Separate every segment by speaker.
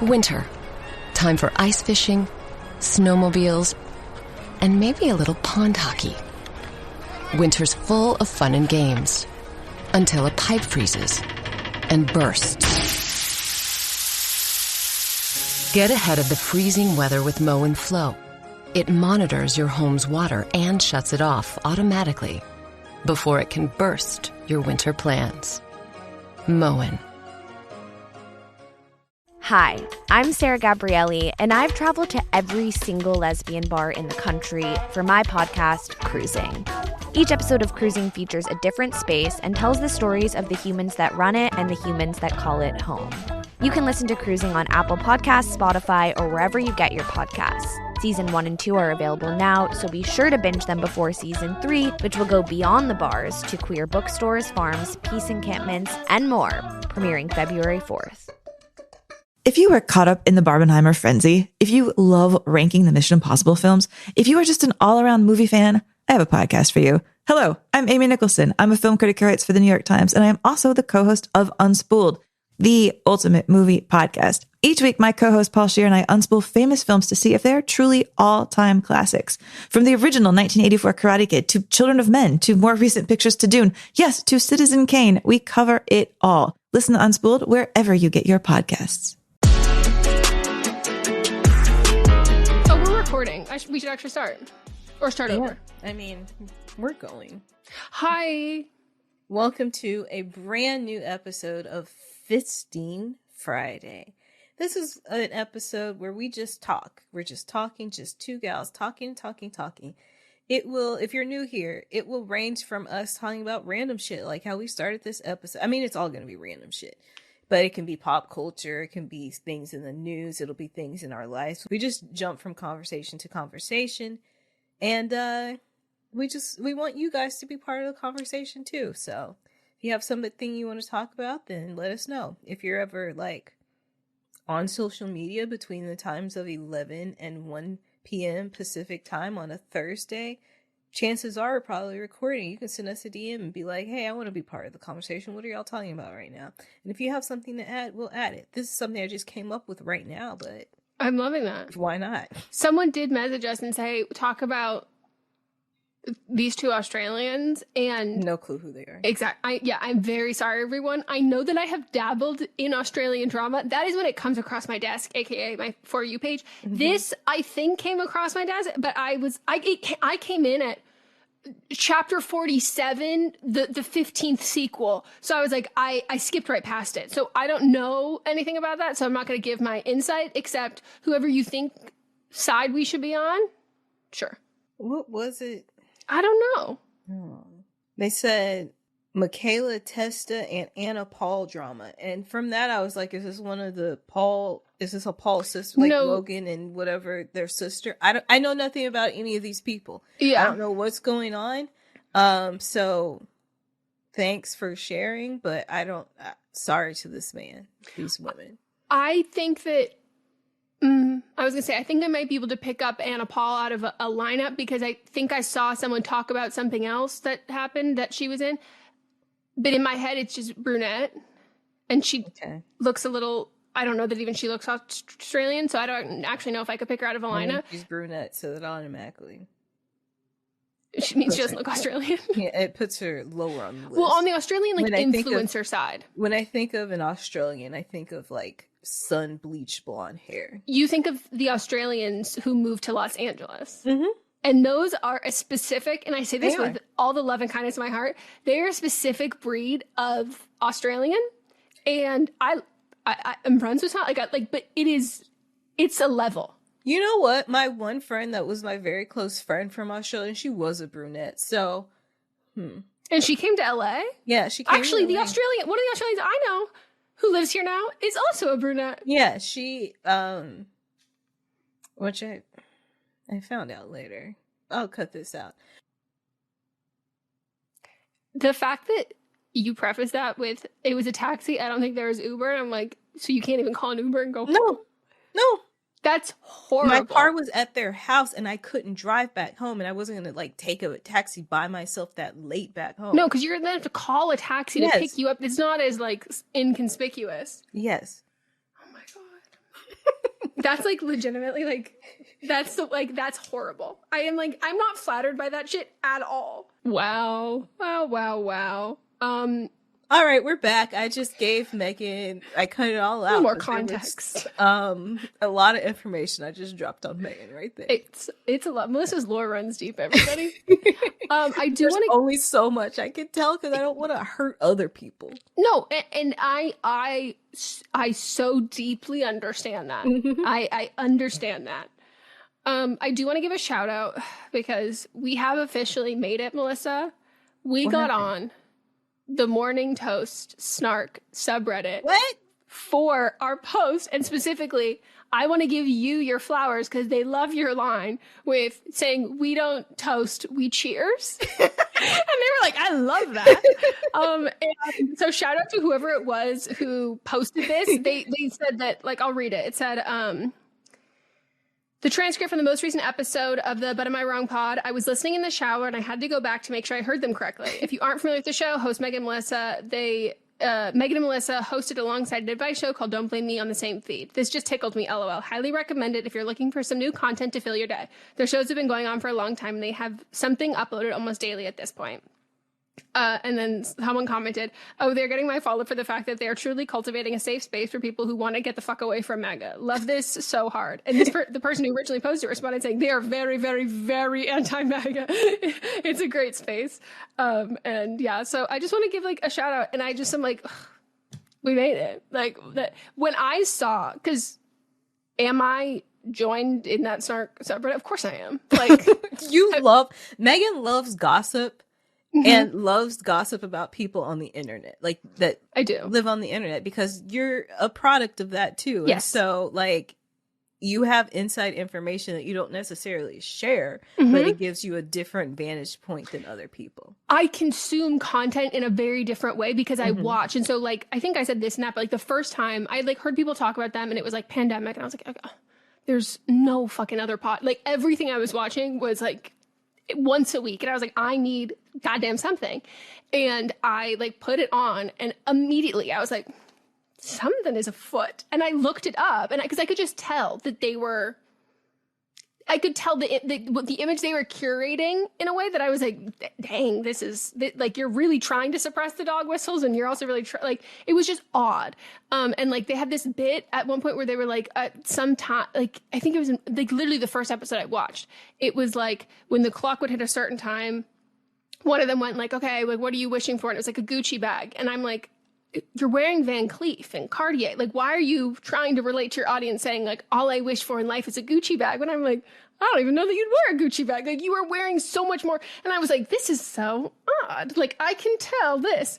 Speaker 1: Winter. Time for ice fishing, snowmobiles, and maybe a little pond hockey. Winter's full of fun and games. Until a pipe freezes and bursts. Get ahead of the freezing weather with Mow and Flow. It monitors your home's water and shuts it off automatically before it can burst your winter plans. Moen.
Speaker 2: Hi, I'm Sarah Gabrielli, and I've traveled to every single lesbian bar in the country for my podcast, Cruising. Each episode of Cruising features a different space and tells the stories of the humans that run it and the humans that call it home. You can listen to Cruising on Apple Podcasts, Spotify, or wherever you get your podcasts. Season 1 and 2 are available now, so be sure to binge them before Season 3, which will go beyond the bars to queer bookstores, farms, peace encampments, and more, premiering February 4th.
Speaker 3: If you are caught up in the Barbenheimer frenzy, if you love ranking the Mission Impossible films, if you are just an all-around movie fan, I have a podcast for you. Hello, I'm Amy Nicholson. I'm a film critic who writes for the New York Times, and I am also the co-host of Unspooled, the ultimate movie podcast. Each week, my co-host Paul Scheer and I unspool famous films to see if they are truly all-time classics. From the original 1984 Karate Kid to Children of Men to more recent pictures to Dune, yes, to Citizen Kane, we cover it all. Listen to Unspooled wherever you get your podcasts.
Speaker 4: Recording. We should actually start. Or start over.
Speaker 5: I mean, we're going.
Speaker 4: Hi.
Speaker 5: Welcome to a brand new episode of Fisting Friday. This is an episode where we just talk. We're just talking, just two gals talking. It will, if you're new here, it will range from us talking about random shit, like how we started this episode. I mean, it's all going to be random shit. But it can be pop culture. It can be things in the news. It'll be things in our lives. We just jump from conversation to conversation. And we want you guys to be part of the conversation too. So if you have something you want to talk about, then let us know. If you're ever like on social media between the times of 11 and 1 p.m. Pacific time on a Thursday, chances are we're probably recording. You can send us a DM and be like, hey, I want to be part of the conversation. What are y'all talking about right now? And if you have something to add, we'll add it. This is something I just came up with right now, but
Speaker 4: I'm loving that.
Speaker 5: Why not?
Speaker 4: Someone did message us and say, talk about these two Australians, and
Speaker 5: no clue who they are.
Speaker 4: Exactly. I'm very sorry, everyone. I know that I have dabbled in Australian drama. That is when it comes across my desk, aka my For You page. Mm-hmm. This, I think, came across my desk, but I came in at chapter 47, the 15th sequel. So I was like, I skipped right past it. So I don't know anything about that. So I'm not going to give my insight, except whoever you think side we should be on. Sure.
Speaker 5: What was it?
Speaker 4: I don't know.
Speaker 5: They said Michaela Testa and Anna Paul drama. And from that, I was like, is this a Paul sister? Like no. Logan and whatever, their sister? I know nothing about any of these people. Yeah. I don't know what's going on. So thanks for sharing, but sorry to this man, these women.
Speaker 4: I think that, I think I might be able to pick up Anna Paul out of a lineup, because I think I saw someone talk about something else that happened that she was in. But in my head, it's just brunette. And she looks a little, I don't know that even she looks Australian, so I don't actually know if I could pick her out of a lineup.
Speaker 5: She's brunette, so that automatically.
Speaker 4: She means she doesn't look Australian.
Speaker 5: Yeah, it puts her lower on the list.
Speaker 4: Well, on the Australian, influencer side.
Speaker 5: When I think of an Australian, I think of sun bleached blonde hair.
Speaker 4: You think of the Australians who moved to Los Angeles.
Speaker 5: Mm-hmm.
Speaker 4: And those are a specific, and I say this with all the love and kindness of my heart, they're a specific breed of Australian. And I'm friends with her, but it's a level.
Speaker 5: You know what? My one friend that was my very close friend from Australia, she was a brunette. So,
Speaker 4: And she came to LA?
Speaker 5: Yeah, she came
Speaker 4: Actually,
Speaker 5: to LA.
Speaker 4: one of the Australians I know who lives here now is also a brunette.
Speaker 5: Yeah, she, which I found out later. I'll cut this out.
Speaker 4: The fact that you preface that with, it was a taxi, I don't think there was Uber, and I'm like, so you can't even call an Uber and go home?
Speaker 5: No.
Speaker 4: That's horrible.
Speaker 5: My car was at their house, and I couldn't drive back home, and I wasn't going to, take a taxi by myself that late back home.
Speaker 4: No, because you're going to have to call a taxi to pick you up. It's not as, inconspicuous.
Speaker 5: Yes.
Speaker 4: Oh, my God. That's like legitimately like that's horrible. I'm not flattered by that shit at all. Wow. Wow.
Speaker 5: All right, we're back. I just gave Meghan, I cut it all out.
Speaker 4: More context.
Speaker 5: A lot of information I just dropped on Meghan right there.
Speaker 4: It's a lot. Melissa's lore runs deep, everybody. I do want to
Speaker 5: only so much I can tell because I don't want to hurt other people.
Speaker 4: No, and I so deeply understand that. I understand that. I do want to give a shout out because we have officially made it, Melissa. We got on the Morning Toast Snark subreddit.
Speaker 5: What?
Speaker 4: For our post, and specifically, I want to give you your flowers because they love your line with saying, "We don't toast, we cheers." And they were like, I love that. And so shout out to whoever it was who posted this. They said that, like, I'll read it. It said, the transcript from the most recent episode of the But Am I Wrong pod, I was listening in the shower and I had to go back to make sure I heard them correctly. If you aren't familiar with the show, host Meghan and Melissa, Meghan and Melissa hosted alongside an advice show called Don't Blame Me on the same feed. This just tickled me, LOL. Highly recommend it if you're looking for some new content to fill your day. Their shows have been going on for a long time and they have something uploaded almost daily at this point. And then someone commented, "Oh, they're getting my follow for the fact that they are truly cultivating a safe space for people who want to get the fuck away from MAGA. Love this so hard." And the person who originally posted responded saying, "They are very, very, very anti-MAGA. It's a great space." And yeah, so I just want to give like a shout out. And I'm like, ugh, we made it. Like that when I saw, because am I joined in that Snark subreddit? Of course I am. Like
Speaker 5: Meghan loves gossip. And loves gossip about people on the internet, like that
Speaker 4: I do
Speaker 5: live on the internet, because you're a product of that too.
Speaker 4: Yes.
Speaker 5: And so like you have inside information that you don't necessarily share, but it gives you a different vantage point than other people.
Speaker 4: I consume content in a very different way because I watch. And so like, I think I said this and that, but like the first time I like heard people talk about them and it was like pandemic and I was like, okay, there's no fucking other pod. Like everything I was watching was like once a week and I was like, I need goddamn something. And I like put it on and immediately I was like, something is afoot. And I looked it up and because I could just tell that I could tell the image they were curating in a way that I was like, dang, this is like, you're really trying to suppress the dog whistles and you're also really like, it was just odd. And like they had this bit at one point where they were like, sometime, like, I think it was like literally the first episode I watched. It was like when the clock would hit a certain time, one of them went like, okay, like, what are you wishing for? And it was like a Gucci bag. And I'm like, you're wearing Van Cleef and Cartier. Like, why are you trying to relate to your audience saying like, all I wish for in life is a Gucci bag? When I'm like, I don't even know that you'd wear a Gucci bag. Like, you are wearing so much more. And I was like, this is so odd. Like, I can tell this.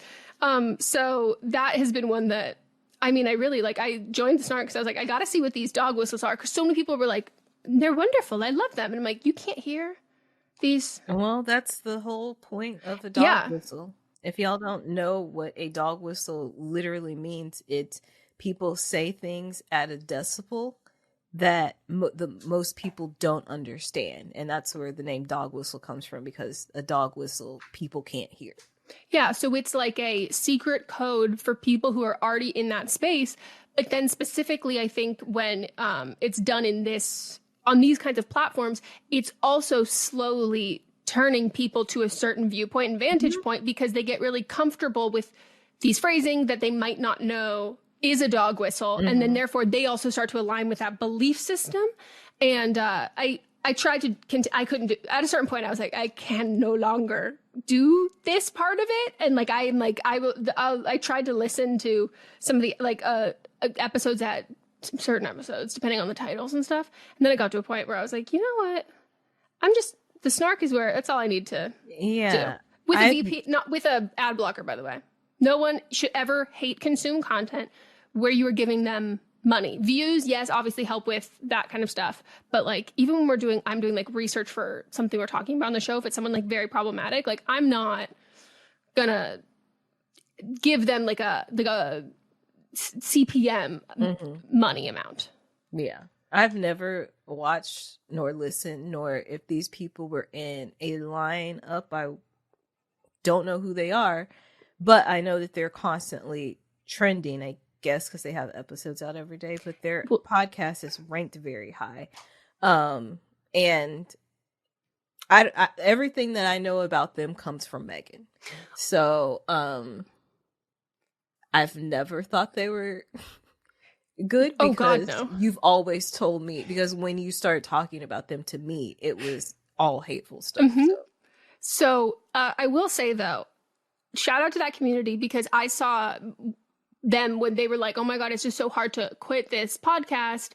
Speaker 4: So that has been one that, I mean, I really like, I joined the Snark because I was like, I got to see what these dog whistles are. Because so many people were like, they're wonderful. I love them. And I'm like, you can't hear these.
Speaker 5: Well, that's the whole point of a dog whistle. If y'all don't know what a dog whistle literally means, it's people say things at a decibel that most people don't understand. And that's where the name dog whistle comes from, because a dog whistle people can't hear.
Speaker 4: Yeah, so it's like a secret code for people who are already in that space. But then specifically, I think when it's done on these kinds of platforms, it's also slowly turning people to a certain viewpoint and vantage point because they get really comfortable with these phrasing that they might not know is a dog whistle. And then therefore they also start to align with that belief system. And I tried to, I couldn't do, at a certain point I was like, I can no longer do this part of it. And like, I tried to listen to some of the like episodes at certain episodes, depending on the titles and stuff. And then I got to a point where I was like, you know what? The Snark is where, that's all I need to do. With a VP, not with a ad blocker, by the way. No one should ever hate consume content where you are giving them money. Views, yes, obviously help with that kind of stuff. But like, even when I'm doing like research for something we're talking about on the show, if it's someone like very problematic, like I'm not gonna give them like a CPM money amount.
Speaker 5: Yeah. I've never watched nor listened, nor if these people were in a lineup. I don't know who they are, but I know that they're constantly trending. I guess because they have episodes out every day, but their podcast is ranked very high. And I everything that I know about them comes from Meghan. So I've never thought they were good because you've always told me, because when you started talking about them to me, it was all hateful stuff.
Speaker 4: So I will say, though, shout out to that community, because I saw them when they were like, oh my God, it's just so hard to quit this podcast,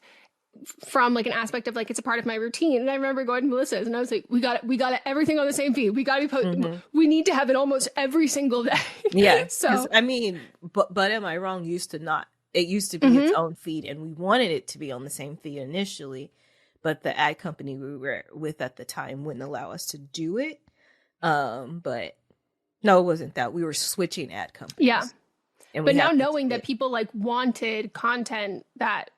Speaker 4: from like an aspect of like, it's a part of my routine. And I remember going to Melissa's and I was like, we got everything on the same feed. We got to be we need to have it almost every single day.
Speaker 5: Yeah.
Speaker 4: So
Speaker 5: I mean, but am I wrong? It used to be its own feed, and we wanted it to be on the same feed initially, but the ad company we were with at the time wouldn't allow us to do it. But no, it wasn't that. We were switching ad companies.
Speaker 4: Yeah. But now knowing that people like wanted content that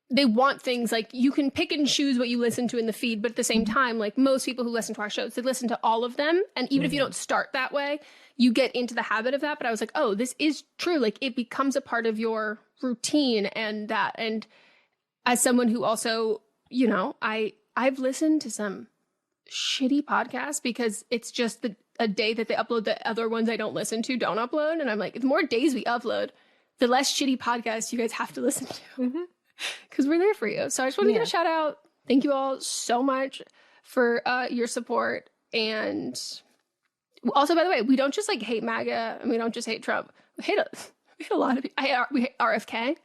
Speaker 4: they want things like, you can pick and choose what you listen to in the feed, but at the same time, like most people who listen to our shows, they listen to all of them. And even if you don't start that way, you get into the habit of that. But I was like, oh, this is true. Like it becomes a part of your routine, and as someone who also, I've listened to some shitty podcasts because it's just a day that they upload, the other ones I don't listen to don't upload. And I'm like, the more days we upload, the less shitty podcasts you guys have to listen to. Because we're there for you. So I just want to give a shout out. Thank you all so much for your support. And also, by the way, we don't just like hate MAGA, and we don't just hate Trump. We hate a lot of people. We hate RFK.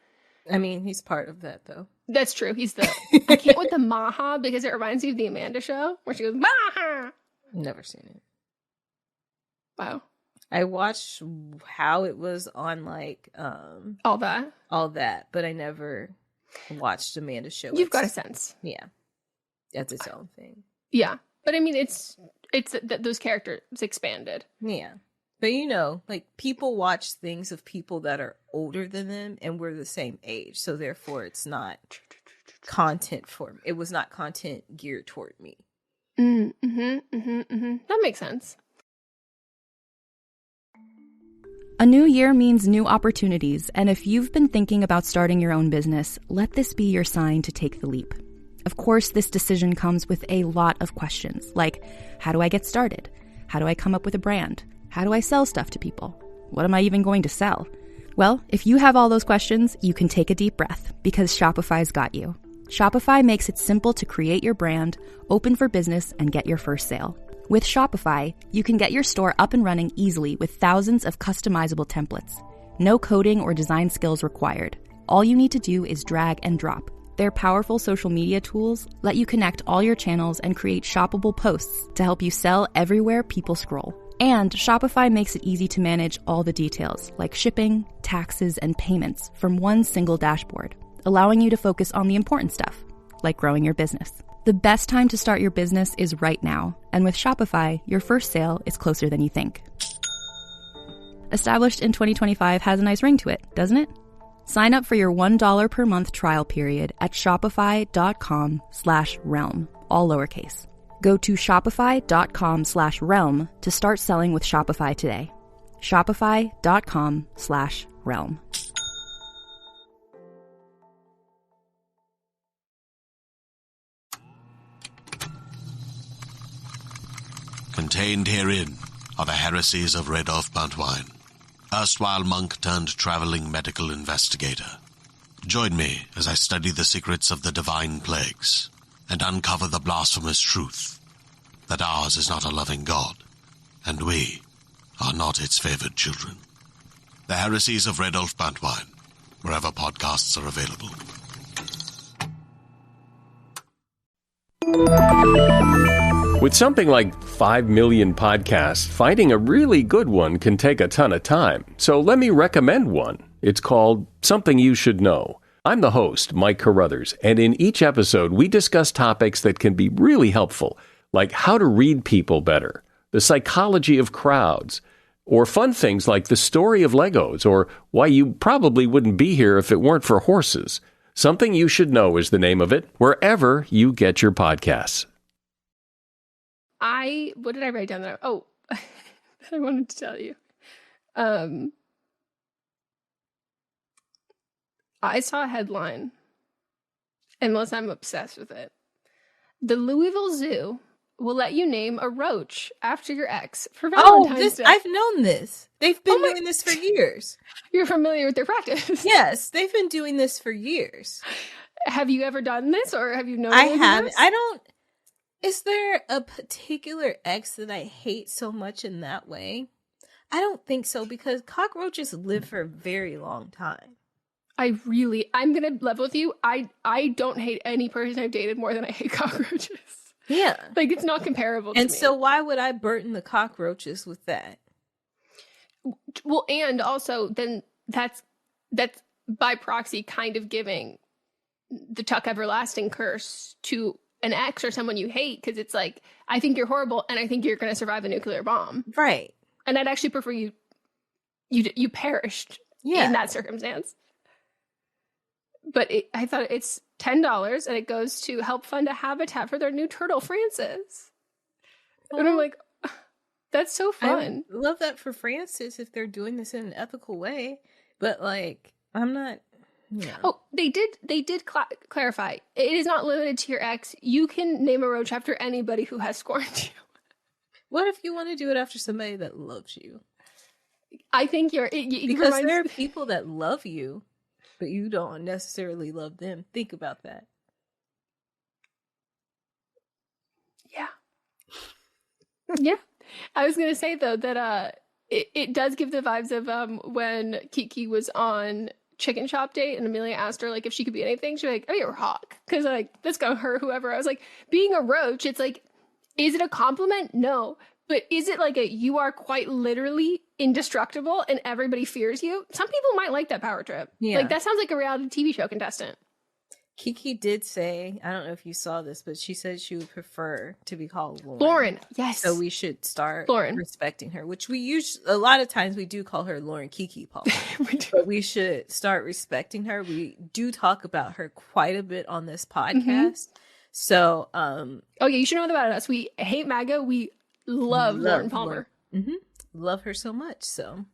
Speaker 5: I mean, he's part of that, though.
Speaker 4: That's true. He's I can't with the Maha, because it reminds me of the Amanda Show where she goes, Maha.
Speaker 5: Never seen it.
Speaker 4: Wow.
Speaker 5: I watched how it was on like
Speaker 4: all that,
Speaker 5: but I never watched Amanda's show.
Speaker 4: You've got a sense.
Speaker 5: Yeah. That's its own thing.
Speaker 4: Yeah. But I mean, it's those characters expanded.
Speaker 5: Yeah. But like people watch things of people that are older than them, and we're the same age. So therefore it's not content for me. It was not content geared toward me.
Speaker 4: That makes sense.
Speaker 6: A new year means new opportunities, and if you've been thinking about starting your own business, let this be your sign to take the leap. Of course, this decision comes with a lot of questions, like, how do I get started? How do I come up with a brand? How do I sell stuff to people? What am I even going to sell? Well, if you have all those questions, you can take a deep breath, because Shopify's got you. Shopify makes it simple to create your brand, open for business, and get your first sale. With Shopify, you can get your store up and running easily with thousands of customizable templates. No coding or design skills required. All you need to do is drag and drop. Their powerful social media tools let you connect all your channels and create shoppable posts to help you sell everywhere people scroll. And Shopify makes it easy to manage all the details, like shipping, taxes, and payments from one single dashboard, allowing you to focus on the important stuff, like growing your business. The best time to start your business is right now, and with Shopify, your first sale is closer than you think. Established in 2025 has a nice ring to it, doesn't it? Sign up for your $1 per month trial period at shopify.com/realm, all lowercase. Go to shopify.com/realm to start selling with Shopify today. Shopify.com/realm.
Speaker 7: Contained herein are the heresies of Radolf Buntwine, erstwhile monk turned traveling medical investigator. Join me as I study the secrets of the divine plagues and uncover the blasphemous truth that ours is not a loving God, and we are not its favored children. The heresies of Radolf Buntwine, wherever podcasts are available.
Speaker 8: With something like 5 million podcasts, finding a really good one can take a ton of time. So let me recommend one. It's called Something You Should Know. I'm the host, Mike Carruthers, and in each episode, we discuss topics that can be really helpful, like how to read people better, the psychology of crowds, or fun things like the story of Legos, or why you probably wouldn't be here if it weren't for horses. Something You Should Know is the name of it, wherever you get your podcasts.
Speaker 4: What did I write down there? Oh, I wanted to tell you. I saw a headline, unless I'm obsessed with it. The Louisville Zoo will let you name a roach after your ex for Valentine's Day.
Speaker 5: I've known this. They've been doing this for years.
Speaker 4: You're familiar with their practice?
Speaker 5: Yes, they've been doing this for years.
Speaker 4: Have you ever done this, or have you known?
Speaker 5: I haven't. I don't. Is there a particular ex that I hate so much in that way? I don't think so, because cockroaches live for a very long time.
Speaker 4: I'm going to level with you. I don't hate any person I've dated more than I hate cockroaches.
Speaker 5: Yeah.
Speaker 4: Like, it's not comparable to me.
Speaker 5: And so why would I burden the cockroaches with that?
Speaker 4: Well, and also then that's by proxy kind of giving the Tuck Everlasting curse to an ex or someone you hate, because it's like, I think you're horrible and I think you're going to survive a nuclear bomb.
Speaker 5: Right.
Speaker 4: And I'd actually prefer you perished in that circumstance. But I thought it's $10 and it goes to help fund a habitat for their new turtle, Francis. And I'm like, that's so fun.
Speaker 5: I love that for Francis if they're doing this in an ethical way. But like, I'm not. Yeah.
Speaker 4: Oh, they did clarify. It is not limited to your ex. You can name a roach after anybody who has scorned you.
Speaker 5: What if you want to do it after somebody that loves you?
Speaker 4: I think
Speaker 5: because there are people that love you, but you don't necessarily love them. Think about that.
Speaker 4: Yeah. Yeah. I was going to say, though, that it does give the vibes of when Keke was on Chicken Shop Date and Amelia asked her, like, if she could be anything. She was like, oh, you're a hawk. Because, like, let's go her, whoever. I was like, being a roach, it's like, is it a compliment? No. But is it like you are quite literally indestructible and everybody fears you? Some people might like that power trip. Yeah. Like, that sounds like a reality TV show contestant.
Speaker 5: Keke did say, I don't know if you saw this, but she said she would prefer to be called Lauren.
Speaker 4: Lauren, yes.
Speaker 5: So we should start respecting her, which we usually, a lot of times we do call her Lauren Keke Paul. But we should start respecting her. We do talk about her quite a bit on this podcast. Mm-hmm. So, oh
Speaker 4: yeah, you should know about us. We hate MAGA. We love Lauren Palmer.
Speaker 5: Mm-hmm. Love her so much. So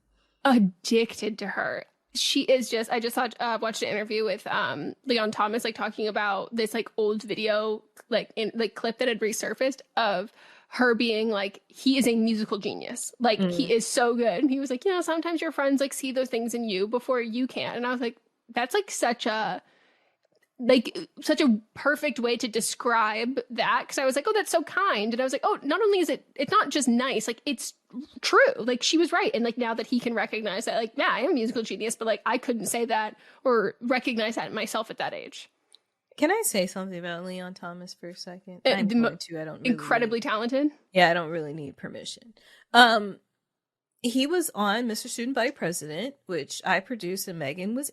Speaker 4: addicted to her. She is just. I just watched an interview with Leon Thomas, like talking about this like old video, like clip that had resurfaced of her being like, he is a musical genius. Like he is so good. And he was like, sometimes your friends like see those things in you before you can. And I was like, that's like such a perfect way to describe that, because I was like, oh, that's so kind. And I was like, oh, not only is it's not just nice, like it's true, like she was right. And like now that he can recognize that, like, yeah, I am a musical genius, but like I couldn't say that or recognize that in myself at that age.
Speaker 5: Can I say something about Leon Thomas for a second? I'm going to. I don't really
Speaker 4: incredibly talented.
Speaker 5: Yeah, I don't really need permission. He was on Mr. Student Body President, which I produced and Meghan was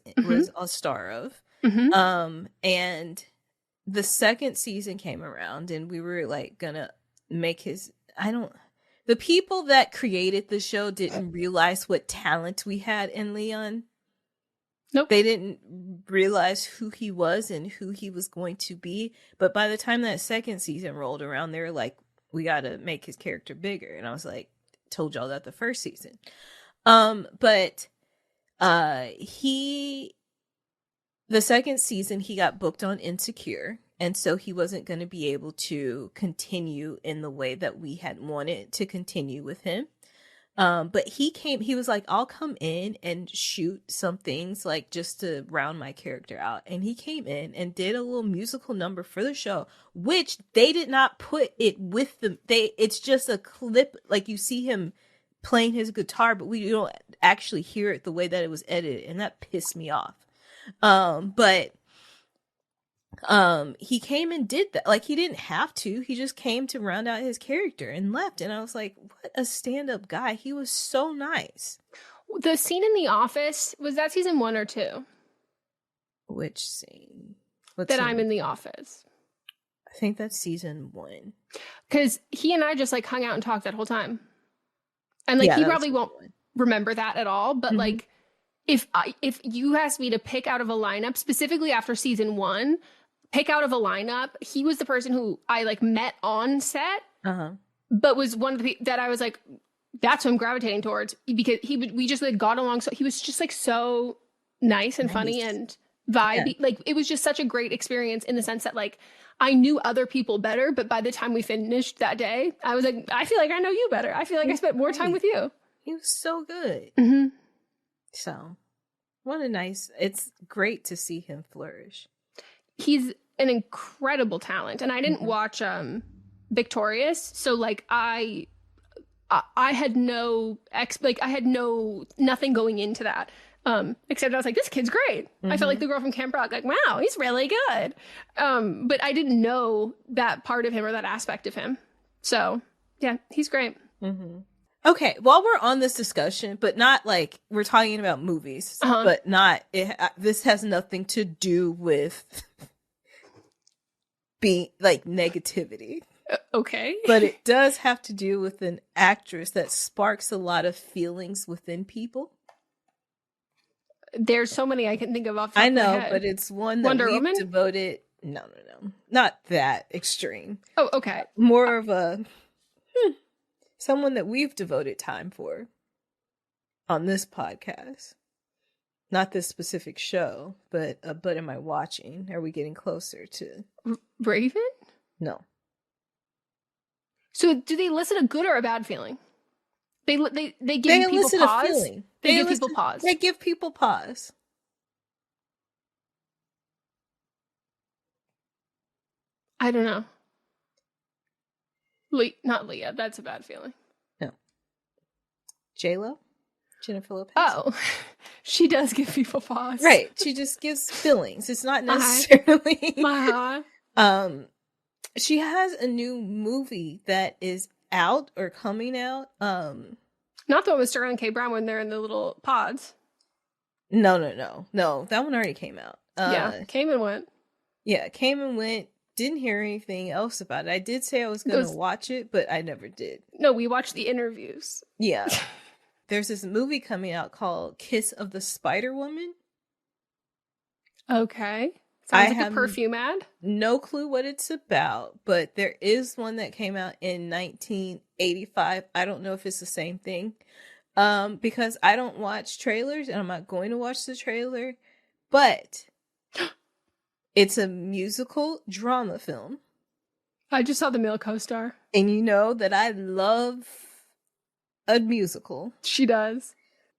Speaker 5: a star of. Mm-hmm. And the second season came around and we were like gonna make the people that created the show didn't realize what talent we had in Leon.
Speaker 4: Nope.
Speaker 5: They didn't realize who he was and who he was going to be. But by the time that second season rolled around, they were like, we gotta make his character bigger. And I was like, told y'all that the first season. The second season, he got booked on Insecure, and so he wasn't going to be able to continue in the way that we had wanted to continue with him. But he was like, I'll come in and shoot some things, like, just to round my character out. And he came in and did a little musical number for the show, which they did not put it with them. It's just a clip, like, you see him playing his guitar, but we don't actually hear it the way that it was edited, and that pissed me off. But he came and did that. Like, he didn't have to. He just came to round out his character and left. And I was like, what a stand-up guy. He was so nice.
Speaker 4: The scene in The Office, was that season 1 or 2?
Speaker 5: Which scene?
Speaker 4: I'm in The Office.
Speaker 5: I think that's season 1.
Speaker 4: Because he and I just like hung out and talked that whole time. And like, he probably won't remember that at all. But like, if you asked me to pick out of a lineup, specifically after season 1, pick out of a lineup, he was the person who I like met on set, but was one of the that I was like, that's who I'm gravitating towards, because we just like got along. So he was just like so nice and funny and vibe.
Speaker 5: Yeah.
Speaker 4: Like, it was just such a great experience in the sense that, like, I knew other people better, but by the time we finished that day, I was like, I feel like I know you better. I feel like I spent more time with you.
Speaker 5: He was so good.
Speaker 4: Mm-hmm.
Speaker 5: So, it's great to see him flourish.
Speaker 4: He's an incredible talent. And I didn't watch Victorious, so, like, I had nothing going into that. Except I was like, this kid's great. I felt like the girl from Camp Rock, like, wow, he's really good. But I didn't know that part of him or that aspect of him. So, yeah, he's great.
Speaker 5: Mm-hmm. Okay, while we're on this discussion, but not like we're talking about movies, but not, this has nothing to do with being like negativity.
Speaker 4: Okay.
Speaker 5: But it does have to do with an actress that sparks a lot of feelings within people.
Speaker 4: There's so many I can think of off the top of my head.
Speaker 5: But it's one that
Speaker 4: Wonder
Speaker 5: we've
Speaker 4: Woman?
Speaker 5: devoted. No. Not that extreme.
Speaker 4: Oh, okay.
Speaker 5: More of a someone that we've devoted time for on this podcast. Not this specific show, but am I watching? Are we getting closer to
Speaker 4: Raven?
Speaker 5: No.
Speaker 4: So do they elicit a good or a bad feeling? They give people pause.
Speaker 5: A feeling.
Speaker 4: They give people pause.
Speaker 5: They give people pause.
Speaker 4: I don't know. Not Leah. That's a bad feeling.
Speaker 5: No. J-Lo? Jennifer Lopez?
Speaker 4: Oh, she does give people pause.
Speaker 5: Right. She just gives feelings. It's not necessarily. She has a new movie that is out or coming out.
Speaker 4: Not the one with Sterling K. Brown when they're in the little pods.
Speaker 5: No. That one already came out.
Speaker 4: Yeah, came and went.
Speaker 5: Yeah, came and went. Didn't hear anything else about it. I did say I was going to watch it, but I never did.
Speaker 4: No, we watched the interviews.
Speaker 5: Yeah. There's this movie coming out called Kiss of the Spider Woman.
Speaker 4: Okay. Sounds like a perfume ad.
Speaker 5: No clue what it's about, but there is one that came out in 1985. I don't know if it's the same thing. Because I don't watch trailers and I'm not going to watch the trailer, but it's a musical drama film.
Speaker 4: I just saw the male co-star.
Speaker 5: And you know that I love a musical.
Speaker 4: She does.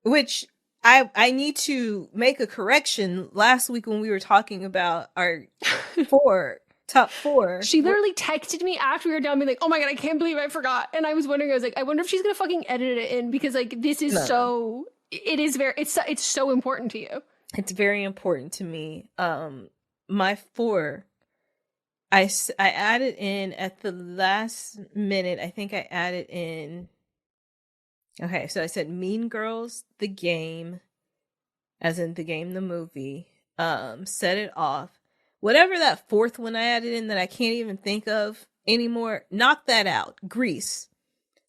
Speaker 5: Which I need to make a correction. Last week when we were talking about our top four.
Speaker 4: She literally texted me after we were done, being like, oh my God, I can't believe I forgot. And I was wondering, I was like, I wonder if she's going to fucking edit it in because like this is it's so important to you.
Speaker 5: It's very important to me. My four, I added in at the last minute. I think I added in. Okay, so I said Mean Girls, The Game, as in The Game, the movie. Set It Off. Whatever that fourth one I added in that I can't even think of anymore, knock that out. Grease,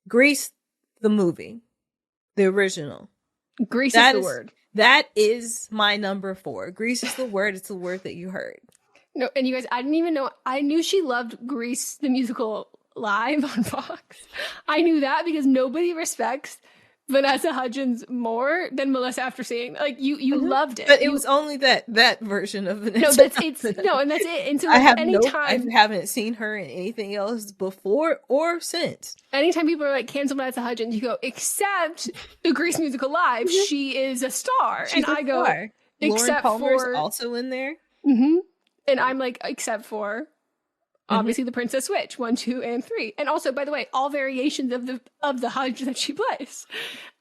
Speaker 5: the movie, the original.
Speaker 4: Grease is the word.
Speaker 5: That is my number 4. Grease is the word. It's the word that you heard.
Speaker 4: No, and you guys, I didn't even know. I knew she loved Grease, the musical, live on Fox. I knew that because nobody respects Vanessa Hudgens more than Melissa after seeing you loved it.
Speaker 5: But it was only that version of Vanessa.
Speaker 4: And that's it. And so
Speaker 5: I haven't seen her in anything else before or since.
Speaker 4: Anytime people are like cancel Vanessa Hudgens, you go, except the Grease musical live, she is a star.
Speaker 5: She's
Speaker 4: and
Speaker 5: a
Speaker 4: I go,
Speaker 5: star.
Speaker 4: except
Speaker 5: Lauren Palmer's
Speaker 4: for
Speaker 5: also in there.
Speaker 4: Mm-hmm. And I'm like, except for obviously the Princess Switch 1, 2, and 3, and also, by the way, all variations of the Hudge that she plays.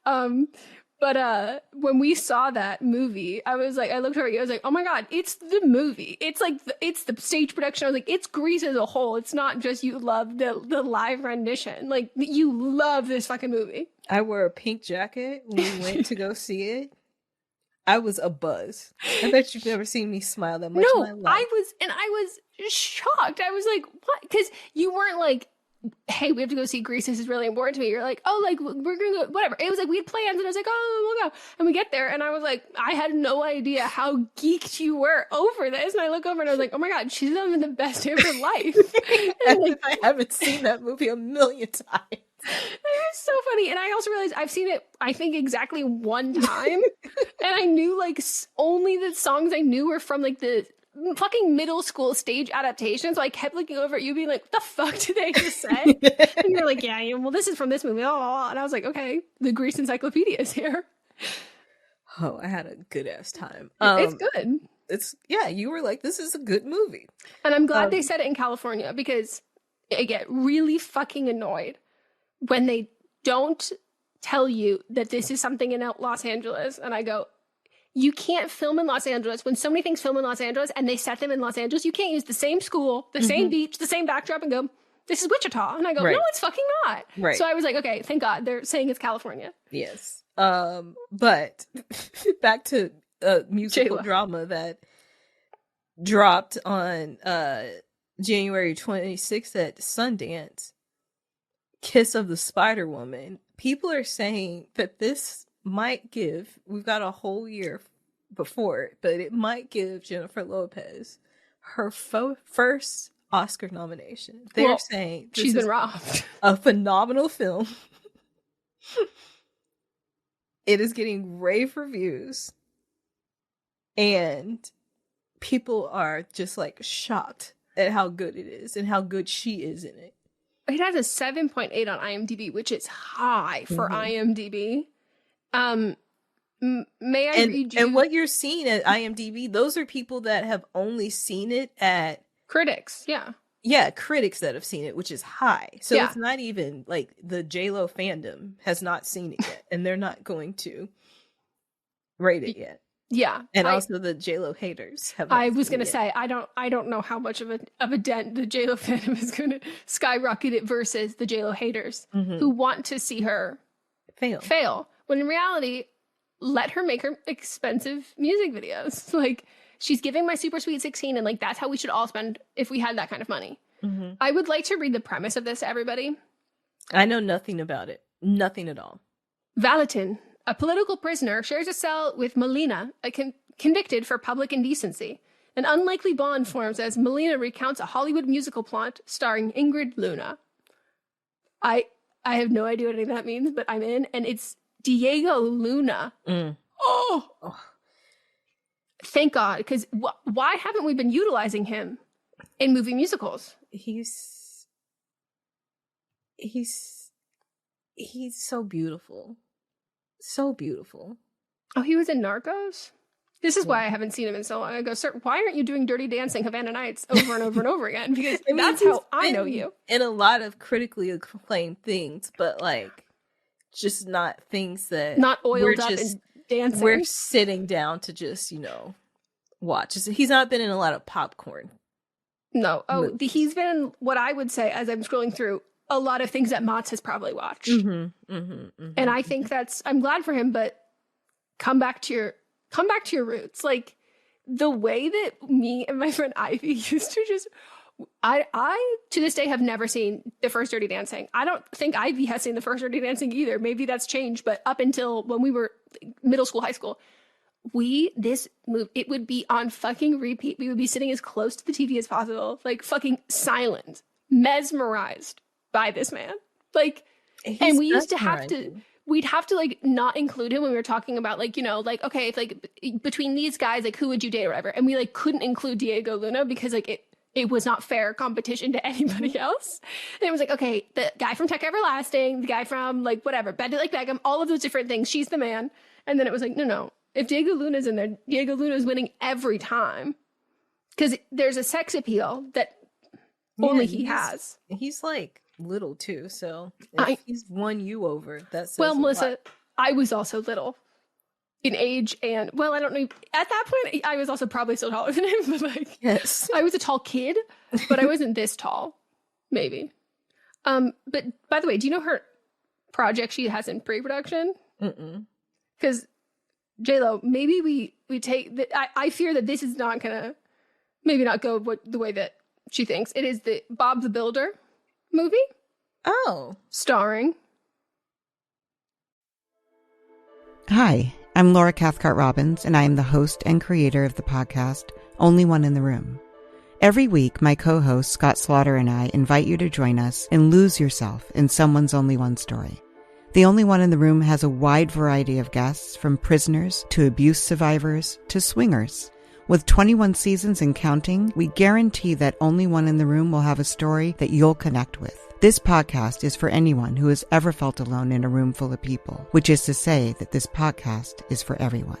Speaker 4: But when we saw that movie, I was like, I looked over you, I was like, oh my God, it's the movie. It's like it's the stage production. I was like, it's Grease as a whole. It's not just you love the live rendition. Like you love this fucking movie.
Speaker 5: I wore a pink jacket when we went to go see it. I was a buzz. I bet you've never seen me smile that much in my life.
Speaker 4: I was shocked. I was like, what? Because you weren't like hey, we have to go see Grease. This is really important to me. You're like, oh, like, we're going to go, whatever. It was like, we had plans. And I was like, oh, we'll go. And we get there. And I was like, I had no idea how geeked you were over this. And I look over and I was like, oh my God, she's having the best day of her life. And like,
Speaker 5: I haven't seen that movie a million times.
Speaker 4: It was so funny. And I also realized I've seen it, I think, exactly one time. And I knew like only the songs I knew were from like the fucking middle school stage adaptation. So I kept looking over at you being like, what the fuck did they just say? And you're like, yeah, well, this is from this movie. And I was like, okay, the Grease encyclopedia is here.
Speaker 5: Oh, I had a good ass time.
Speaker 4: It's good.
Speaker 5: You were like, this is a good movie.
Speaker 4: And I'm glad they said it in California, because I get really fucking annoyed when they don't tell you that this is something in Los Angeles. And I go, you can't film in Los Angeles when so many things film in Los Angeles and they set them in Los Angeles. You can't use the same school, the same beach, the same backdrop and go, this is Wichita. And I go, no, it's fucking not.
Speaker 5: Right.
Speaker 4: So I was like, okay, thank God they're saying it's California.
Speaker 5: Yes. But back to musical
Speaker 4: J-Lo.
Speaker 5: drama that dropped on January 26th at Sundance. Kiss of the Spider Woman. People are saying that this might give, we've got a whole year before it, but it might give Jennifer Lopez her first Oscar nomination. They're saying
Speaker 4: she's been robbed.
Speaker 5: A phenomenal film. It is getting rave reviews, and people are just like shocked at how good it is and how good she is in it.
Speaker 4: It has a 7.8 on IMDb, which is high for IMDb. May I read you?
Speaker 5: And what you're seeing at IMDb, those are people that have only seen it at
Speaker 4: critics. Yeah.
Speaker 5: Yeah, critics that have seen it, which is high. So it's not even like the J-Lo fandom has not seen it yet, and they're not going to rate it yet.
Speaker 4: Yeah.
Speaker 5: And also the J-Lo haters have not
Speaker 4: I was
Speaker 5: seen
Speaker 4: going to say, I don't know how much of a dent the J-Lo fandom is going to skyrocket it versus the J-Lo haters who want to see her fail. When in reality, let her make her expensive music videos. Like, she's giving My Super Sweet 16, and like that's how we should all spend if we had that kind of money. I would like to read the premise of this to everybody.
Speaker 5: I know nothing about it. Nothing at all.
Speaker 4: Valentine, a political prisoner, shares a cell with Melina, convicted for public indecency. An unlikely bond forms as Melina recounts a Hollywood musical plot starring Ingrid Luna. I have no idea what any of that means, but I'm in, and it's Diego Luna. Oh, thank God, because why haven't we been utilizing him in movie musicals?
Speaker 5: He's so beautiful. So beautiful.
Speaker 4: Oh, he was in Narcos? This is why I haven't seen him in so long. I go, sir, why aren't you doing Dirty Dancing, Havana Nights over and over and over again? Because that's how I know you.
Speaker 5: In a lot of critically acclaimed things, but like just not things that
Speaker 4: not oiled up and dancing.
Speaker 5: We're sitting down to just, watch. He's not been in a lot of popcorn.
Speaker 4: No. Oh, he's been in what I would say, as I'm scrolling through, a lot of things that Mott's has probably watched. And I think I'm glad for him, but come back to your roots. Like the way that me and my friend Ivy used to just, I to this day have never seen the first Dirty Dancing. I don't think Ivy has seen the first Dirty Dancing either. Maybe that's changed, but up until when we were middle school, high school, it would be on fucking repeat. We would be sitting as close to the TV as possible, like fucking silent, mesmerized by this man. Like, and we used to have to, we'd have to like not include him when we were talking about like, like, okay, if like between these guys, like who would you date or whatever. And we like couldn't include Diego Luna because like it was not fair competition to anybody else. And it was like, okay, the guy from Tech Everlasting, the guy from like whatever, Bend It Like Beckham, all of those different things. She's the man. And then it was like, no. If Diego Luna's in there, Diego Luna's winning every time. Because there's a sex appeal that only he has.
Speaker 5: He's like little too, so he's won you over. That's
Speaker 4: Melissa, I was also little in age, and I don't know. At that point, I was also probably still taller than him. But like,
Speaker 5: yes,
Speaker 4: I was a tall kid, but I wasn't this tall, maybe. But by the way, do you know her project she has in pre-production? Because J-Lo, maybe we take. I fear that this is not gonna maybe not go the way that she thinks. It is the Bob the Builder movie.
Speaker 5: Oh.
Speaker 4: Starring.
Speaker 9: Hi, I'm Laura Cathcart Robbins, and I am the host and creator of the podcast, Only One in the Room. Every week, my co-host Scott Slaughter and I invite you to join us and lose yourself in someone's only one story. The Only One in the Room has a wide variety of guests, from prisoners to abuse survivors to swingers. With 21 seasons and counting, we guarantee that Only One in the Room will have a story that you'll connect with. This podcast is for anyone who has ever felt alone in a room full of people, which is to say that this podcast is for everyone.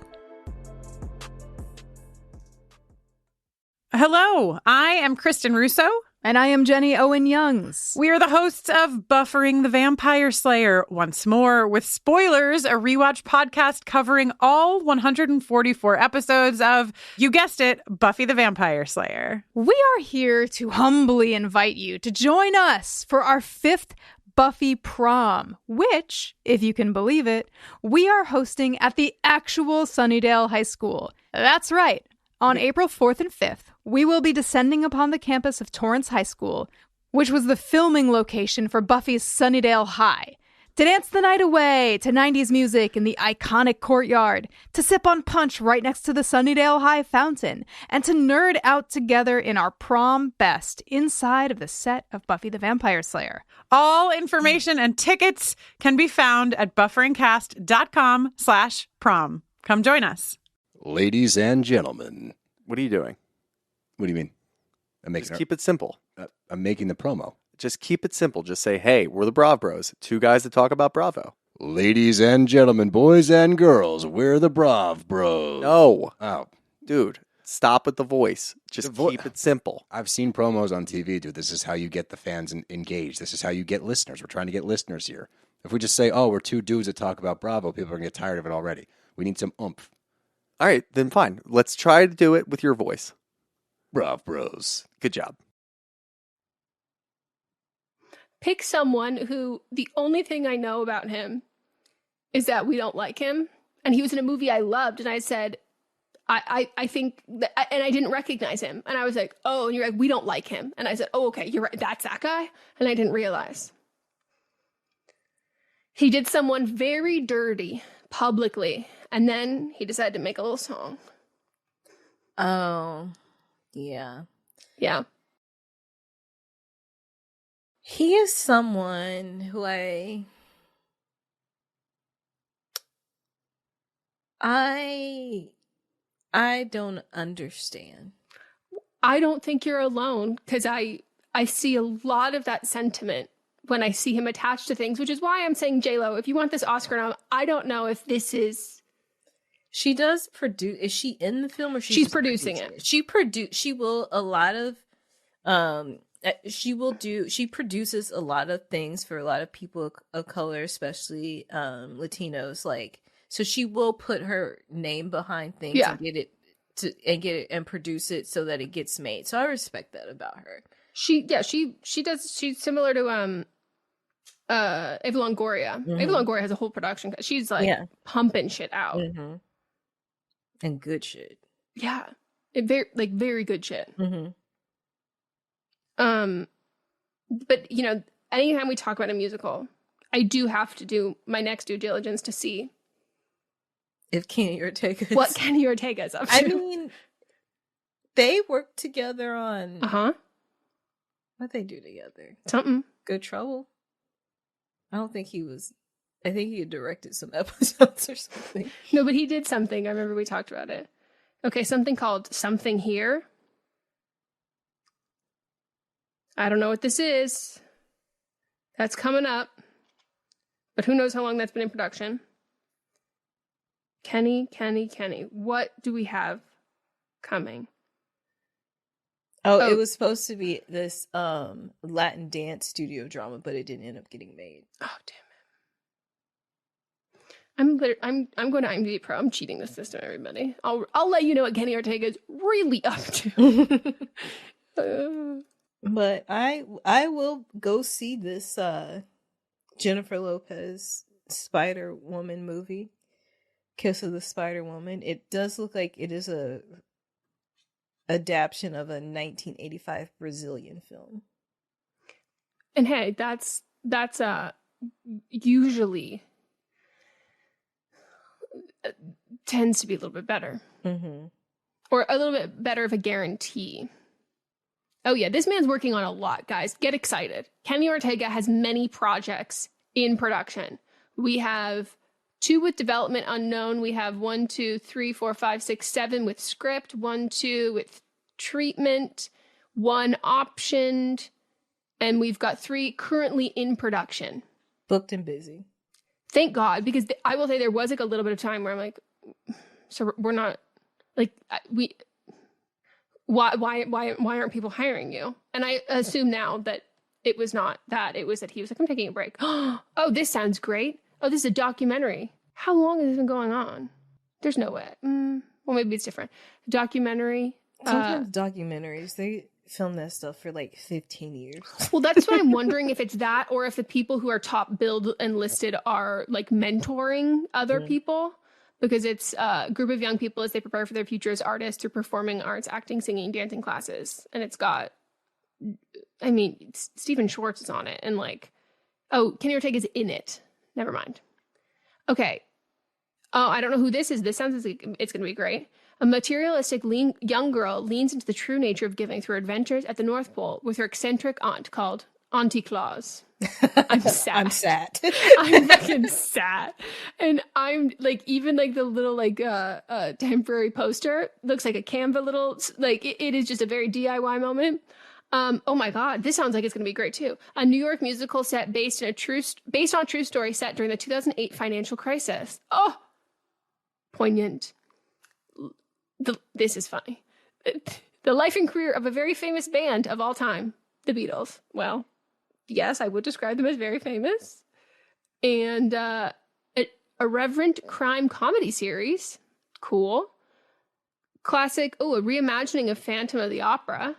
Speaker 10: Hello, I am Kristen Russo.
Speaker 6: And I am Jenny Owen Youngs.
Speaker 10: We are the hosts of Buffering the Vampire Slayer once more with spoilers, a rewatch podcast covering all 144 episodes of, you guessed it, Buffy the Vampire Slayer.
Speaker 6: We are here to humbly invite you to join us for our 5th Buffy prom, which, if you can believe it, we are hosting at the actual Sunnydale High School. That's right. On April 4th and 5th, we will be descending upon the campus of Torrance High School, which was the filming location for Buffy's Sunnydale High, to dance the night away to 90s music in the iconic courtyard, to sip on punch right next to the Sunnydale High fountain, and to nerd out together in our prom best inside of the set of Buffy the Vampire Slayer.
Speaker 10: All information and tickets can be found at bufferingcast.com/prom. Come join us.
Speaker 11: Ladies and gentlemen.
Speaker 12: What are you doing?
Speaker 11: What do you mean?
Speaker 12: Just keep it simple.
Speaker 11: I'm making the promo.
Speaker 12: Just keep it simple. Just say, hey, we're the Brav Bros. 2 guys that talk about Bravo.
Speaker 11: Ladies and gentlemen, boys and girls, we're the Brav Bros.
Speaker 12: No.
Speaker 11: Oh.
Speaker 12: Dude, stop with the voice. Just keep it simple.
Speaker 11: I've seen promos on TV, dude. This is how you get the fans engaged. This is how you get listeners. We're trying to get listeners here. If we just say, oh, we're 2 dudes that talk about Bravo, people are going to get tired of it already. We need some oomph.
Speaker 12: All right, then fine. Let's try to do it with your voice.
Speaker 11: Brav Bros.
Speaker 12: Good job.
Speaker 4: Pick someone who the only thing I know about him is that we don't like him. And he was in a movie I loved. And I said, I think that, and I didn't recognize him. And I was like, oh, and you're like, we don't like him. And I said, oh, okay, you're right. That's that guy. And I didn't realize. He did someone very dirty publicly. And then he decided to make a little song.
Speaker 5: Oh, yeah.
Speaker 4: Yeah.
Speaker 5: He is someone who I don't understand.
Speaker 4: I don't think you're alone, because I see a lot of that sentiment when I see him attached to things, which is why I'm saying, J-Lo, if you want this Oscar nom, I don't know if this is...
Speaker 5: She does produce. Is she in the film, or
Speaker 4: she's producing it?
Speaker 5: She produces a lot of things for a lot of people of color, especially Latinos. Like, so she will put her name behind things and get it and produce it so that it gets made. So I respect that about her. She does. She's similar to Ava Longoria.
Speaker 4: Mm-hmm. Ava Longoria has a whole production. She's like pumping shit out.
Speaker 5: Mm-hmm. And good shit.
Speaker 4: Yeah. Very good shit.
Speaker 5: Mm-hmm.
Speaker 4: But you know, anytime we talk about a musical, I do have to do my next due diligence to see
Speaker 5: if Kenny Ortega
Speaker 4: what Kenny Ortega is up to.
Speaker 5: I mean, they worked together on what they do together?
Speaker 4: Something.
Speaker 5: Good Trouble. I think he had directed some episodes or something.
Speaker 4: No, but he did something. I remember we talked about it. Okay, something called Something Here. I don't know what this is. That's coming up. But who knows how long that's been in production. Kenny. What do we have coming?
Speaker 5: Oh, it was supposed to be this Latin dance studio drama, but it didn't end up getting made.
Speaker 4: Oh, damn it. I'm going to IMDb Pro. I'm cheating the system, everybody. I'll let you know what Kenny Ortega is really up to.
Speaker 5: But I will go see this Jennifer Lopez Spider-Woman movie, Kiss of the Spider-Woman. It does look like it is a adaptation of a 1985 Brazilian film.
Speaker 4: And hey, that's that's usually tends to be a little bit better.
Speaker 5: Mm-hmm.
Speaker 4: Or a little bit better of a guarantee. Oh yeah, this man's working on a lot, guys. Get excited. Kenny Ortega has many projects in production. We have 2 with development unknown. We have 1, 2, 3, 4, 5, 6, 7 with script. 1, 2 with treatment. 1 optioned. And we've got 3 currently in production.
Speaker 5: Booked and busy.
Speaker 4: Thank God, because I will say there was like a little bit of time where I'm like, so we're not like why aren't people hiring you? And I assume now that it was not that. It was that he was like, I'm taking a break. Oh, this sounds great. Oh, this is a documentary. How long has this been going on? There's no way. Well, maybe it's different. Documentary.
Speaker 5: Sometimes documentaries, they film that stuff for like 15 years.
Speaker 4: Well, that's what I'm wondering, if it's that or if the people who are top billed and listed are like mentoring other people, because it's a group of young people as they prepare for their future as artists through performing arts, acting, singing, dancing classes. And it's got, I mean, Stephen Schwartz is on it, and like, oh, Kenny Ortega's in it. Never mind. Okay. Oh, I don't know who this is. This sounds like it's going to be great. A materialistic young girl leans into the true nature of giving through adventures at the North Pole with her eccentric aunt called Auntie Claus. I'm sad.
Speaker 5: I'm sad.
Speaker 4: I'm fucking sad. And I'm like, even like the little like temporary poster looks like a Canva little, like it is just a very DIY moment. Oh my God, this sounds like it's going to be great too. A New York musical set based on a true story set during the 2008 financial crisis. Oh, poignant. This is funny. The life and career of a very famous band of all time, the Beatles. Well, yes, I would describe them as very famous. And a irreverent crime comedy series. Cool. Classic, a reimagining of Phantom of the Opera.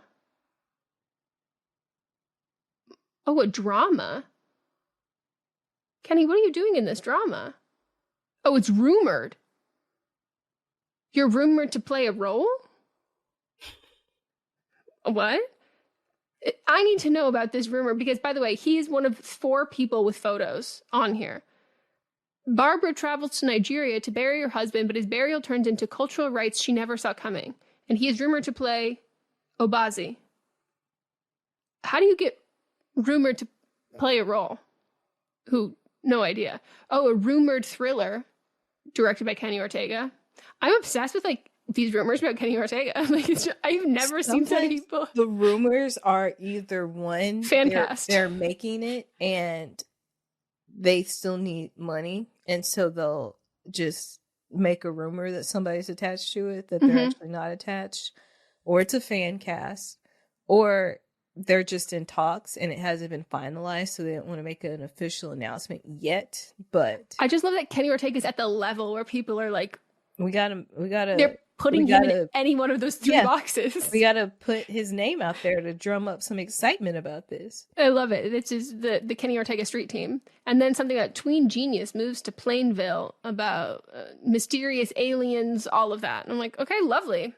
Speaker 4: Oh, a drama. Kenny, what are you doing in this drama? Oh, it's rumored. You're rumored to play a role? What? I need to know about this rumor because, by the way, he is one of 4 people with photos on here. Barbara travels to Nigeria to bury her husband, but his burial turns into cultural rites she never saw coming. And he is rumored to play Obazi. How do you get rumored to play a role? No idea. Oh, a rumored thriller directed by Kenny Ortega. I'm obsessed with like these rumors about Kenny Ortega. Like I've never seen so many people.
Speaker 5: The rumors are either one, they're making it and they still need money, and so they'll just make a rumor that somebody's attached to it that they're actually not attached, or it's a fan cast, or they're just in talks and it hasn't been finalized, so they don't want to make an official announcement yet. But
Speaker 4: I just love that Kenny Ortega is at the level where people are like,
Speaker 5: we gotta.
Speaker 4: They're putting him in any one of those 3 boxes.
Speaker 5: We gotta put his name out there to drum up some excitement about this.
Speaker 4: I love it. This is the Kenny Ortega street team. And then something about tween genius moves to Plainville about mysterious aliens, all of that. And I'm like, okay, lovely.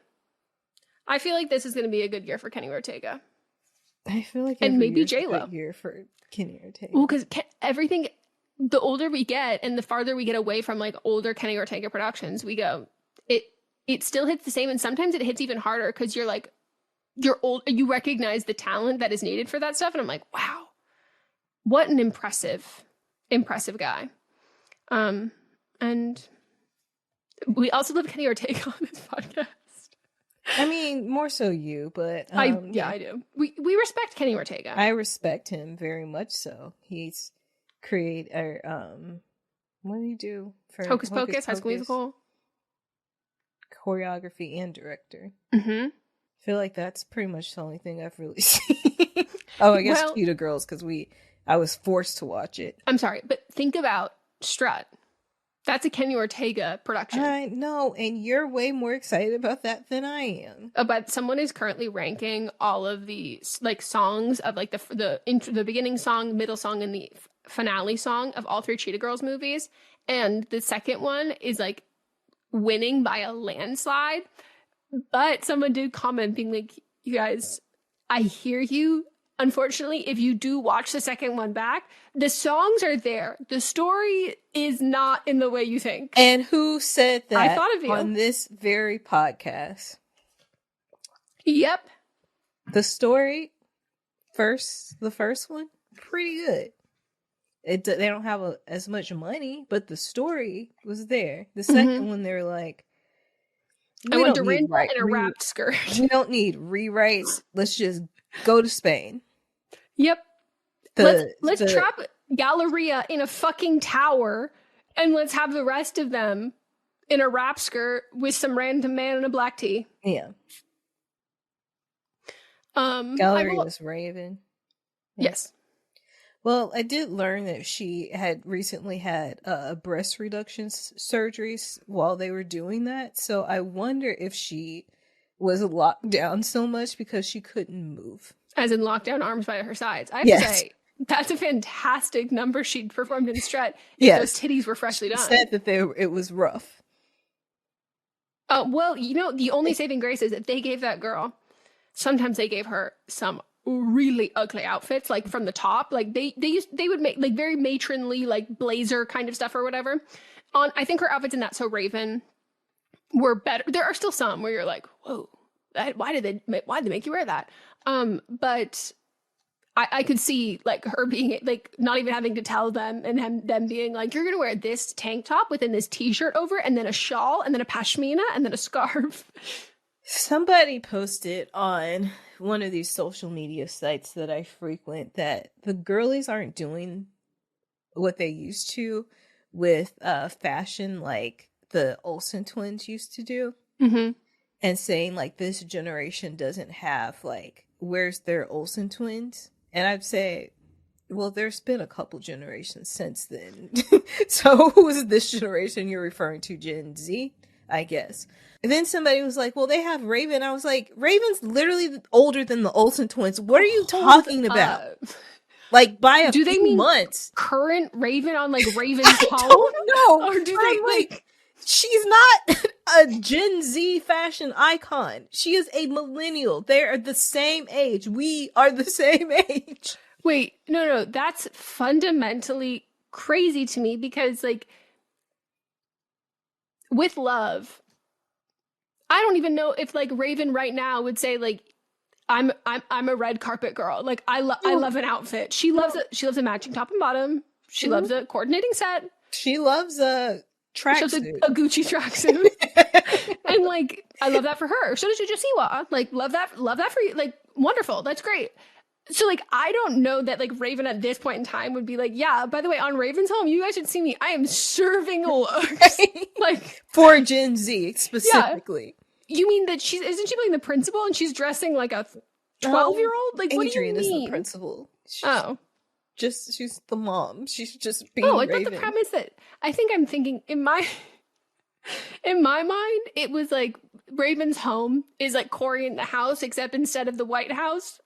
Speaker 4: I feel like this is going to be a good year for Kenny Ortega.
Speaker 5: I feel like
Speaker 4: and maybe J-Lo.
Speaker 5: A good year for Kenny Ortega.
Speaker 4: Well, because everything, the older we get and the farther we get away from like older Kenny Ortega productions, we go, it still hits the same, and sometimes it hits even harder because you're like, you're old, you recognize the talent that is needed for that stuff, and I'm like, wow, what an impressive guy. And we also love Kenny Ortega on this podcast.
Speaker 5: I mean, more so you, but
Speaker 4: I do. We respect Kenny Ortega.
Speaker 5: I respect him very much. So he's created what did he do for
Speaker 4: Hocus Pocus, High School Musical?
Speaker 5: Choreography and director.
Speaker 4: Mm-hmm.
Speaker 5: I feel like that's pretty much the only thing I've really seen. Oh, I guess Cheetah Girls, because I was forced to watch it.
Speaker 4: I'm sorry, but think about Strut. That's a Kenny Ortega production.
Speaker 5: I know, and you're way more excited about that than I am.
Speaker 4: But someone is currently ranking all of the like songs of like the beginning song, middle song, and the finale song of all 3 Cheetah Girls movies, and the second one is like winning by a landslide. But someone did comment being like, you guys, I hear you, unfortunately, if you do watch the second one back, the songs are there. The story is not in the way you think.
Speaker 5: And who said that
Speaker 4: I thought of you.
Speaker 5: on this very podcast?
Speaker 4: Yep.
Speaker 5: The story, the first one, pretty good. They don't have as much money, but the story was there. The second one, they were like,
Speaker 4: I want Dorinda in a wrapped skirt.
Speaker 5: We don't need rewrites. Let's just go to Spain.
Speaker 4: Yep. Let's trap Galleria in a fucking tower, and let's have the rest of them in a wrap skirt with some random man in a black tee.
Speaker 5: Yeah. Galleria's Raven.
Speaker 4: Yes.
Speaker 5: Well, I did learn that she had recently had breast reduction surgeries while they were doing that. So I wonder if she was locked down so much because she couldn't move.
Speaker 4: As in locked down arms by her sides. I have to say, that's a fantastic number she'd performed in Strut if those titties were freshly done.
Speaker 5: She said that it was rough.
Speaker 4: Well, the only saving grace is that they gave that girl, sometimes they gave her some really ugly outfits, like from the top, like they would make like very matronly, like blazer kind of stuff or whatever. I think her outfits in That's So Raven were better. There are still some where you're like, whoa, why did they make you wear that? But I could see like her being like not even having to tell them, and them being like, you're gonna wear this tank top within this t-shirt over, and then a shawl, and then a pashmina, and then a scarf.
Speaker 5: Somebody posted on one of these social media sites that I frequent that the girlies aren't doing what they used to with fashion like the Olsen twins used to do.
Speaker 4: Mm-hmm.
Speaker 5: And saying like this generation doesn't have like, where's their Olsen twins? And I'd say, well, there's been a couple generations since then. So who is this generation you're referring to? Gen Z, I guess. And then somebody was like, well, they have Raven. I was like, Raven's literally older than the Olsen twins. What are you talking about? Like by a few months.
Speaker 4: Current Raven on like Raven's home?
Speaker 5: I don't know.
Speaker 4: Or do they like
Speaker 5: she's not a Gen Z fashion icon. She is a millennial. They are the same age. We are the same age.
Speaker 4: Wait, no. That's fundamentally crazy to me because like with love, I don't even know if like Raven right now would say like I'm a red carpet girl. Like I love an outfit. She loves a matching top and bottom. She loves a coordinating set.
Speaker 5: She loves a tracksuit.
Speaker 4: A Gucci tracksuit. And like I love that for her. So does Josiwa. Like love that for you. Like wonderful. That's great. So like I don't know that like Raven at this point in time would be like, yeah, by the way, on Raven's home, you guys should see me. I am serving looks. Like
Speaker 5: for Gen Z specifically.
Speaker 4: Yeah. You mean that isn't she playing the principal and she's dressing like a 12-year-old? Like what do you mean?
Speaker 5: Adrian is the principal. She's the mom. She's just being
Speaker 4: I
Speaker 5: Raven.
Speaker 4: thought the premise that I think I'm thinking in my mind, it was like Raven's home is like Corey in the house, except instead of the White House,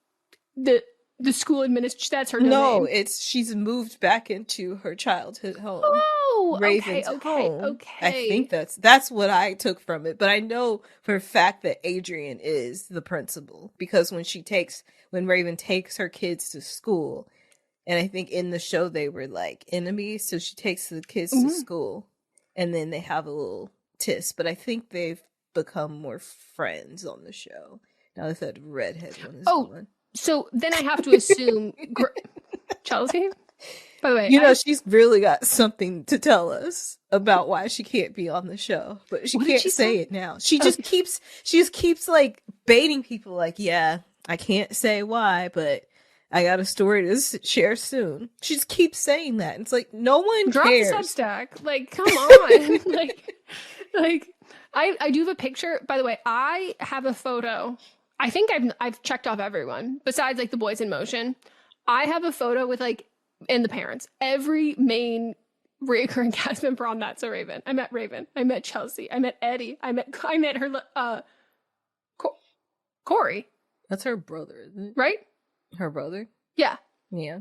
Speaker 4: the school administration, that's her domain.
Speaker 5: No, she's moved back into her childhood home.
Speaker 4: Oh,
Speaker 5: Raven's
Speaker 4: home. Okay.
Speaker 5: I think that's what I took from it. But I know for a fact that Adrian is the principal because when Raven takes her kids to school, and I think in the show they were like enemies, so she takes the kids to school, and then they have a little tiss. But I think they've become more friends on the show now that redhead one is gone.
Speaker 4: So then I have to assume Chelsea. By the way,
Speaker 5: she's really got something to tell us about why she can't be on the show, but she can't say it now. She just keeps like baiting people. Like, yeah, I can't say why, but I got a story to share soon. She just keeps saying that. It's like no one cares.
Speaker 4: Drop the Substack. Like, come on. like I do have a picture. By the way, I have a photo. I think I've checked off everyone besides like the Boys in Motion. I have a photo with like, and the parents, every main recurring cast member on That's So Raven. I met Raven. I met Chelsea. I met Eddie. I met her, Corey.
Speaker 5: That's her brother, isn't it?
Speaker 4: Right?
Speaker 5: Her brother?
Speaker 4: Yeah.
Speaker 5: Yeah.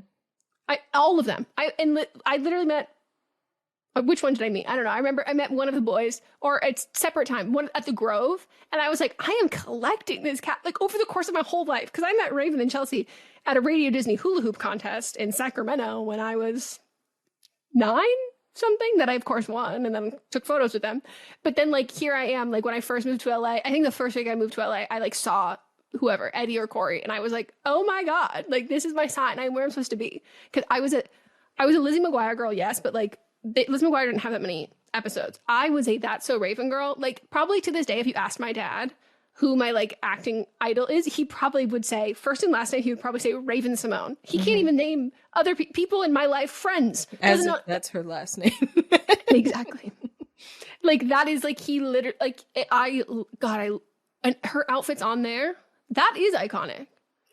Speaker 4: All of them. I literally met Which one did I meet? I don't know. I remember I met one of the boys, or at separate time, one at the Grove, and I was like, I am collecting this cat, like over the course of my whole life, because I met Raven and Chelsea at a Radio Disney hula hoop contest in Sacramento when I was 9, something, that I of course won, and then took photos with them. But then like here I am, like when I first moved to LA, I think the first week I moved to LA, I like saw whoever, Eddie or Corey, and I was like, oh my God, like this is my sign. I'm where I'm supposed to be. Because I was a Lizzie McGuire girl, yes, but like Lizzie McGuire didn't have that many episodes. I was a That's So Raven girl. Like probably to this day, if you asked my dad who my like acting idol is, he probably would say first and last name. He would probably say Raven Simone. He can't even name other people in my life friends.
Speaker 5: As if that's her last name.
Speaker 4: Exactly. Like that is like he literally like and her outfit's on there. That is iconic.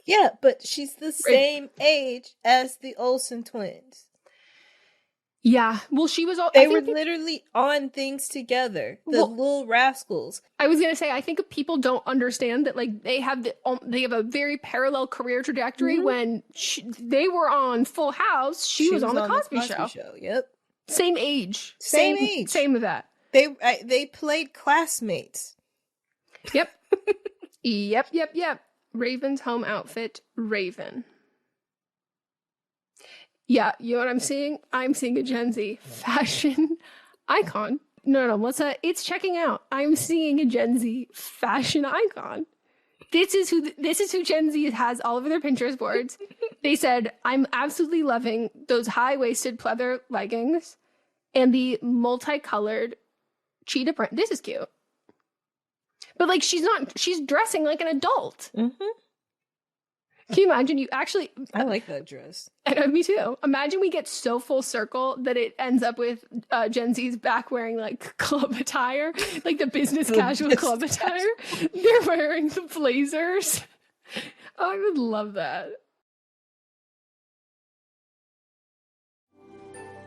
Speaker 5: Yeah, but she's the same age as the Olson twins.
Speaker 4: Yeah, well, she was all.
Speaker 5: They were literally on things together. The Little Rascals.
Speaker 4: I was gonna say, I think people don't understand that, like they have a very parallel career trajectory. When they were on Full House, she was on the Cosby Show.
Speaker 5: Yep,
Speaker 4: same age,
Speaker 5: same age,
Speaker 4: same of that.
Speaker 5: They played classmates.
Speaker 4: Yep, yep. Raven's home outfit, Raven. Yeah, you know what I'm seeing? I'm seeing a Gen Z fashion icon. No, Melissa, it's checking out. I'm seeing a Gen Z fashion icon. This is who Gen Z has all over their Pinterest boards. They said, I'm absolutely loving those high-waisted pleather leggings and the multicolored cheetah print. This is cute. But like she's dressing like an adult. Mm-hmm. Can you imagine I
Speaker 5: like that dress.
Speaker 4: Me too. Imagine we get so full circle that it ends up with Gen Z's back wearing like club attire, like the business casual club attire. They're wearing the blazers. Oh, I would love that.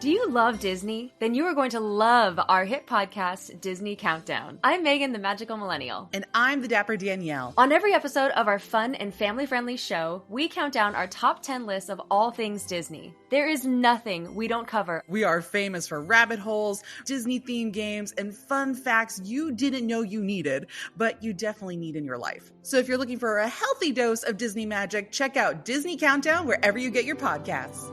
Speaker 13: Do you love Disney? Then you are going to love our hit podcast, Disney Countdown. I'm Meghan, the magical millennial.
Speaker 14: And I'm the dapper Danielle.
Speaker 13: On every episode of our fun and family-friendly show, we count down our top 10 lists of all things Disney. There is nothing we don't cover.
Speaker 14: We are famous for rabbit holes, Disney-themed games, and fun facts you didn't know you needed, but you definitely need in your life. So if you're looking for a healthy dose of Disney magic, check out Disney Countdown wherever you get your podcasts.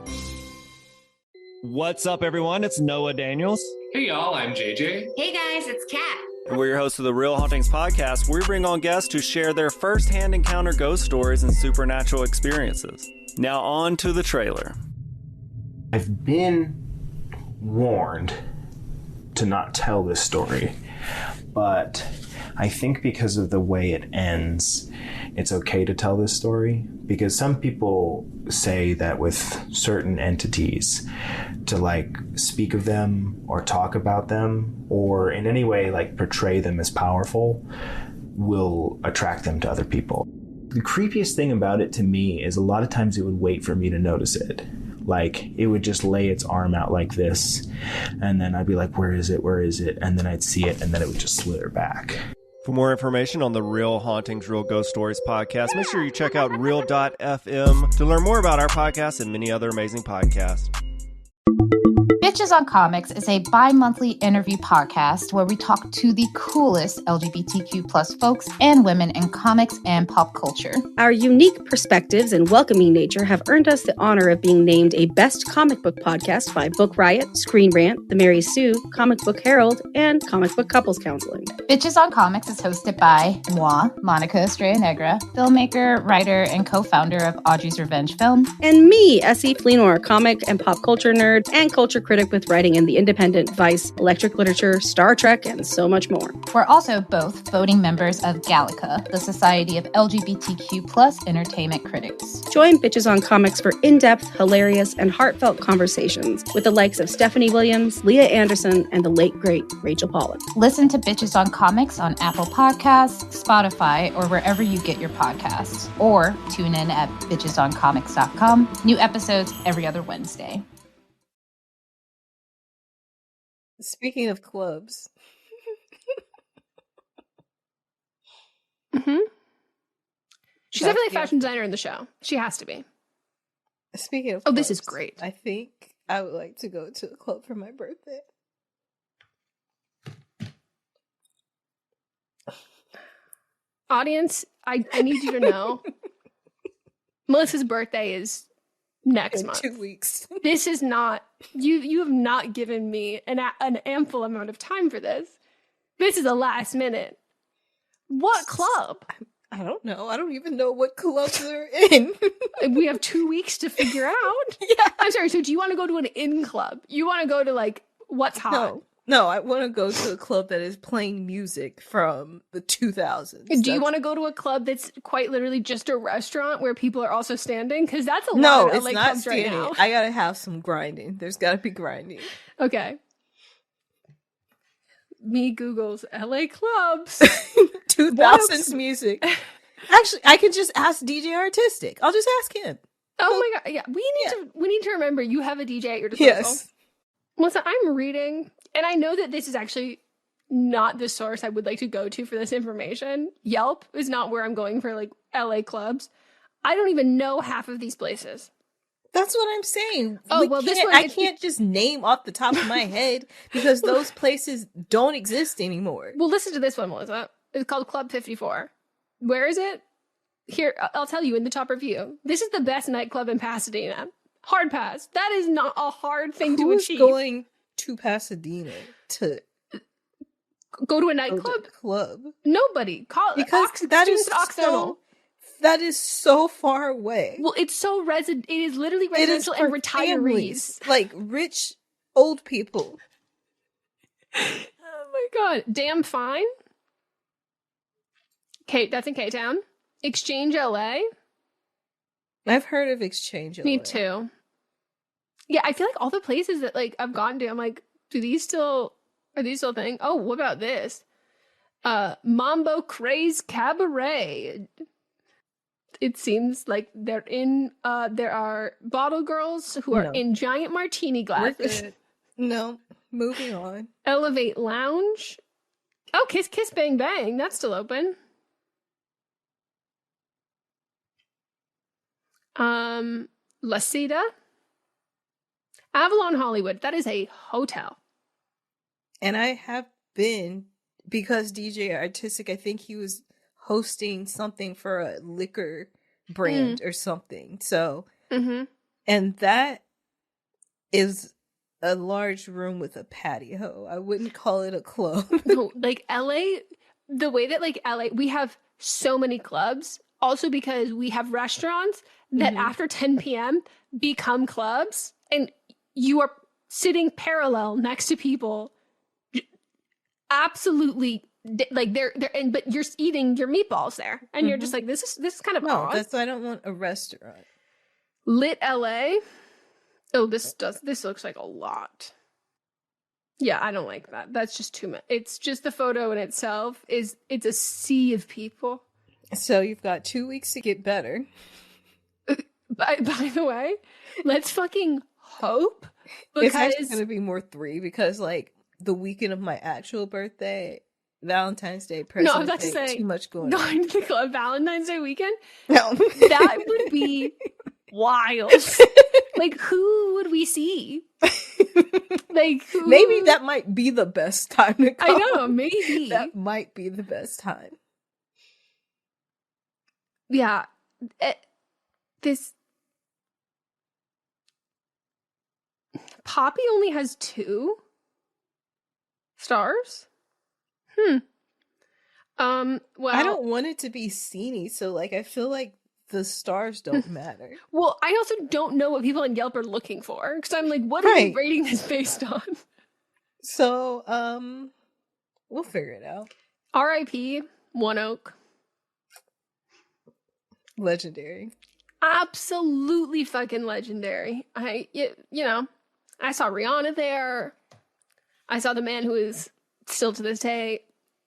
Speaker 15: What's up, everyone? It's Noah Daniels.
Speaker 16: Hey, y'all. I'm JJ.
Speaker 17: Hey, guys. It's Kat.
Speaker 12: And we're your hosts of the Real Hauntings podcast. We bring on guests to share their first-hand encounter ghost stories and supernatural experiences. Now on to the trailer.
Speaker 18: I've been warned to not tell this story, but I think because of the way it ends, it's okay to tell this story, because some people say that with certain entities, to like speak of them or talk about them or in any way like portray them as powerful will attract them to other people. The creepiest thing about it to me is a lot of times it would wait for me to notice it. Like it would just lay its arm out like this, and then I'd be like, where is it? Where is it? And then I'd see it, and then it would just slither back.
Speaker 12: For more information on the Real Hauntings, Real Ghost Stories podcast, make sure you check out real.fm to learn more about our podcast and many other amazing podcasts.
Speaker 19: Bitches on Comics is a bi-monthly interview podcast where we talk to the coolest LGBTQ plus folks and women in comics and pop culture.
Speaker 20: Our unique perspectives and welcoming nature have earned us the honor of being named a best comic book podcast by Book Riot, Screen Rant, The Mary Sue, Comic Book Herald, and Comic Book Couples Counseling.
Speaker 19: Bitches on Comics is hosted by moi, Monica Estrella Negra, filmmaker, writer, and co-founder of Audrey's Revenge Film.
Speaker 20: And me, Essie Fleenor, comic and pop culture nerd and culture critic with writing in The Independent, Vice, Electric Literature, Star Trek, and so much more.
Speaker 19: We're also both voting members of Gallica, the Society of LGBTQ plus entertainment critics.
Speaker 20: Join Bitches on Comics for in-depth, hilarious, and heartfelt conversations with the likes of Stephanie Williams, Leah Anderson, and the late, great Rachel Pollack.
Speaker 19: Listen to Bitches on Comics on Apple Podcasts, Spotify, or wherever you get your podcasts. Or tune in at bitchesoncomics.com. New episodes every other Wednesday.
Speaker 5: Speaking of clubs.
Speaker 4: Mm-hmm. She's definitely a fashion designer in the show. She has to be.
Speaker 5: Speaking of
Speaker 4: clubs, this is great.
Speaker 5: I think I would like to go to a club for my birthday.
Speaker 4: Audience, I need you to know. Melissa's birthday is next month.
Speaker 5: 2 weeks.
Speaker 4: This is not, you have not given me an ample amount of time for this. This is a last minute. What club?
Speaker 5: I don't know. I don't even know what clubs they're in.
Speaker 4: We have 2 weeks to figure out.
Speaker 5: Yeah.
Speaker 4: I'm sorry, so do you want to go to an in club? You want to go to like, what's hot?
Speaker 5: No, I want to go to a club that is playing music from the 2000s.
Speaker 4: Do you want to go to a club that's quite literally just a restaurant where people are also standing? Because that's a lot
Speaker 5: No,
Speaker 4: of
Speaker 5: it's
Speaker 4: LA
Speaker 5: not
Speaker 4: clubs
Speaker 5: standing.
Speaker 4: right now.
Speaker 5: I gotta have some grinding. There's gotta be grinding.
Speaker 4: Okay. Me Googles LA clubs.
Speaker 5: 2000s music. Actually, I can just ask DJ Artistic. I'll just ask him.
Speaker 4: Oh my god! Yeah, we need to remember you have a DJ at your disposal.
Speaker 5: Yes.
Speaker 4: Melissa, I'm reading, and I know that this is actually not the source I would like to go to for this information. Yelp is not where I'm going for like LA clubs. I don't even know half of these places.
Speaker 5: That's what I'm saying.
Speaker 4: This one
Speaker 5: I can't just name off the top of my head because those places don't exist anymore.
Speaker 4: Well, listen to this one, Melissa. It's called Club 54. Where is it? Here, I'll tell you in the top review. This is the best nightclub in Pasadena. Hard pass. That is not a hard thing to achieve.
Speaker 5: Who's going to Pasadena to
Speaker 4: go to a nightclub?
Speaker 5: Club?
Speaker 4: Nobody.
Speaker 5: Because that is so far away.
Speaker 4: Well, it's so it is literally residential and retirees.
Speaker 5: Families, like rich old people.
Speaker 4: Oh my god. Damn fine. Kate, that's in K-Town. Exchange LA.
Speaker 5: I've heard of Exchange LA.
Speaker 4: Me too. Yeah, I feel like all the places that like I've gone to, I'm like, are these still a thing? Oh, what about this? Mambo Craze Cabaret. It seems like they're in there are bottle girls who are in giant martini glasses.
Speaker 5: No, moving on.
Speaker 4: Elevate Lounge. Oh, Kiss Kiss Bang Bang. That's still open. La Cita. Avalon Hollywood. That is a hotel.
Speaker 5: And I have been, because DJ Artistic, I think he was hosting something for a liquor brand or something. So, and that is a large room with a patio. I wouldn't call it a club.
Speaker 4: No, like LA, the way that like LA, we have so many clubs, also because we have restaurants that after 10 p.m. become clubs, and you are sitting parallel next to people absolutely like they're but you're eating your meatballs there, and you're just like, this is kind of odd.
Speaker 5: That's why I don't want a restaurant.
Speaker 4: Lit LA. Oh, this looks like a lot. Yeah, I don't like that. That's just too much. It's just the photo in itself it's a sea of people.
Speaker 5: So you've got 2 weeks to get better.
Speaker 4: By the way, let's fucking hope, because
Speaker 5: It's actually going to be more 3 because like the weekend of my actual birthday, Valentine's Day,
Speaker 4: no, I was about to say
Speaker 5: too much going on.
Speaker 4: Going to the club Valentine's Day weekend.
Speaker 5: No,
Speaker 4: that would be wild. Like, who would we see? Like, who?
Speaker 5: Maybe that might be the best time to come.
Speaker 4: I know, maybe
Speaker 5: that might be the best time.
Speaker 4: Yeah, this Poppy only has 2 stars. Well,
Speaker 5: I don't want it to be sceney, so like I feel like the stars don't matter.
Speaker 4: Well, I also don't know what people in Yelp are looking for, because I'm like, what are we rating this based on?
Speaker 5: So, we'll figure it out.
Speaker 4: R.I.P. One Oak.
Speaker 5: Legendary.
Speaker 4: Absolutely fucking legendary. I saw Rihanna there. I saw the man who is still to this day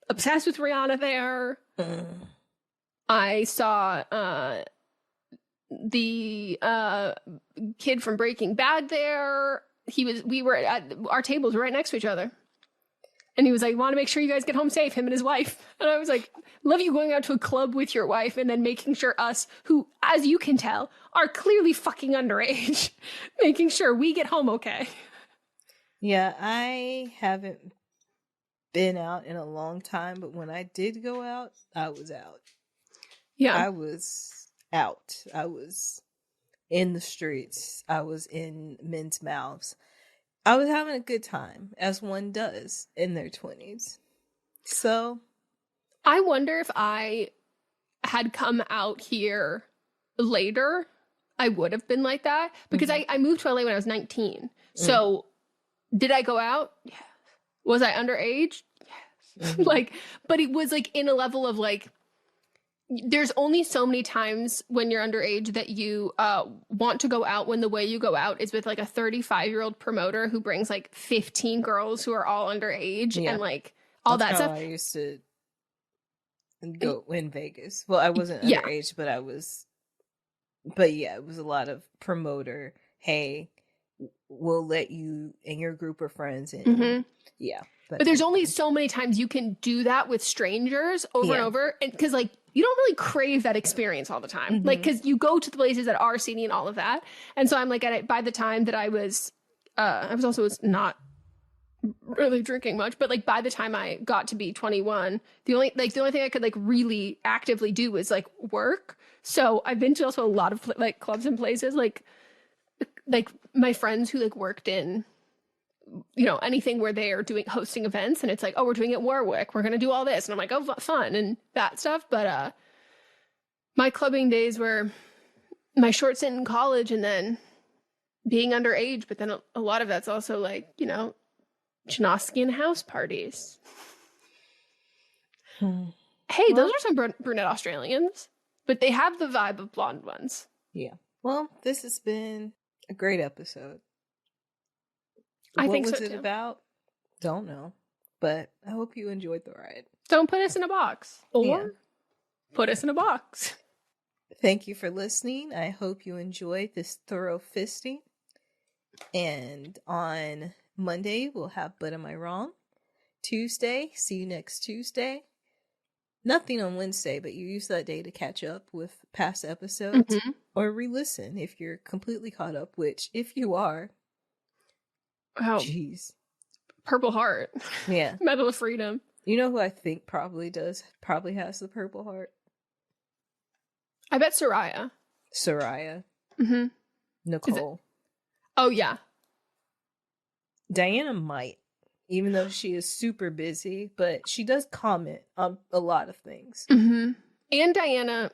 Speaker 4: obsessed with Rihanna there. I saw the kid from Breaking Bad there. We were at our tables right next to each other. And he was like, want to make sure you guys get home safe, him and his wife. And I was like, love you going out to a club with your wife and then making sure us, who, as you can tell, are clearly fucking underage, making sure we get home okay.
Speaker 5: Yeah, I haven't been out in a long time, but when I did go out, I was out.
Speaker 4: Yeah.
Speaker 5: I was out. I was in the streets. I was in men's mouths. I was having a good time, as one does in their 20s. So
Speaker 4: I wonder if I had come out here later, I would have been like that. Because I moved to LA when I was 19. So did I go out? Yes. Was I underage? Yes. Like, but it was like in a level of like, there's only so many times when you're underage that you want to go out when the way you go out is with like a 35-year-old promoter who brings like 15 girls who are all underage and like all that stuff.
Speaker 5: I used to go in Vegas. Well, I wasn't underage, but I was. But yeah, it was a lot of promoter. Hey, we'll let you and your group of friends in. Yeah.
Speaker 4: But there's only so many times you can do that with strangers over and over. And because like, you don't really crave that experience all the time. Like, because you go to the places that are seedy and all of that. And so I'm like, by the time that I was also not really drinking much, but like by the time I got to be 21, the only thing I could like really actively do was like work. So I've been to also a lot of like clubs and places like my friends who like worked in, you know, anything where they are hosting events and it's like, oh, we're doing it in Warwick. We're going to do all this. And I'm like, oh, fun and that stuff. But my clubbing days were my short stint in college and then being underage. But then a lot of that's also like, you know, Chinoskian house parties. Hey, those are some brunette Australians, but they have the vibe of blonde ones.
Speaker 5: Yeah. Well, this has been a great episode.
Speaker 4: I think so
Speaker 5: What was it
Speaker 4: too.
Speaker 5: about? Don't know. But I hope you enjoyed the ride.
Speaker 4: Don't put us in a box. Or put us in a box.
Speaker 5: Thank you for listening. I hope you enjoyed this thorough fisting. And on Monday, we'll have But Am I Wrong? Tuesday, see you next Tuesday. Nothing on Wednesday, but you use that day to catch up with past episodes or re-listen if you're completely caught up, which if you are,
Speaker 4: oh,
Speaker 5: jeez.
Speaker 4: Purple Heart.
Speaker 5: Yeah.
Speaker 4: Medal of Freedom.
Speaker 5: You know who I think probably has the Purple Heart?
Speaker 4: I bet Soraya.
Speaker 5: Mm-hmm. Nicole.
Speaker 4: Oh, yeah.
Speaker 5: Diana might, even though she is super busy, but she does comment on a lot of things.
Speaker 4: And Diana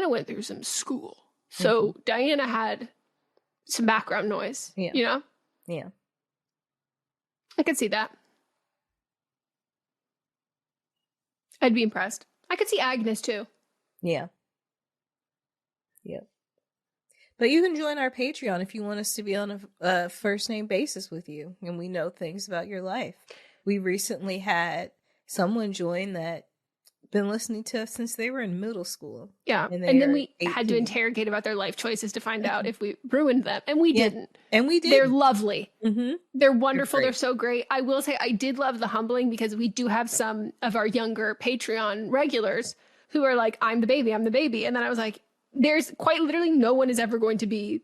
Speaker 4: went through some school. So Diana had some background noise, you know?
Speaker 5: Yeah.
Speaker 4: I could see that. I'd be impressed. I could see Agnes too.
Speaker 5: Yeah. Yep. But you can join our Patreon if you want us to be on a first name basis with you and we know things about your life. We recently had someone join that been listening to us since they were in middle school.
Speaker 4: Yeah. And then we had to interrogate about their life choices to find out if we ruined them. And we didn't.
Speaker 5: And we did.
Speaker 4: They're lovely. They're wonderful. They're so great. I will say I did love the humbling because we do have some of our younger Patreon regulars who are like, I'm the baby. And then I was like, there's quite literally no one is ever going to be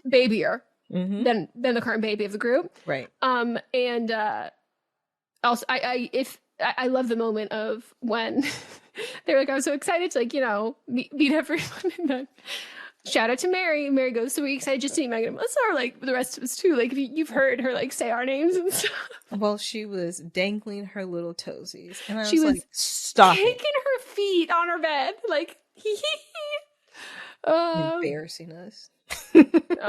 Speaker 4: babier than the current baby of the group.
Speaker 5: Right.
Speaker 4: And also I love the moment of when they're like, I was so excited to like, you know, meet everyone. And then shout out to Mary. Mary goes, so we're excited just to meet Meghan and Melissa, or like the rest of us too. Like you've heard her like say our names and stuff.
Speaker 5: Well, she was dangling her little toesies. And
Speaker 4: she was
Speaker 5: like, stop
Speaker 4: taking
Speaker 5: it.
Speaker 4: her feet on her bed. Like,
Speaker 5: embarrassing us.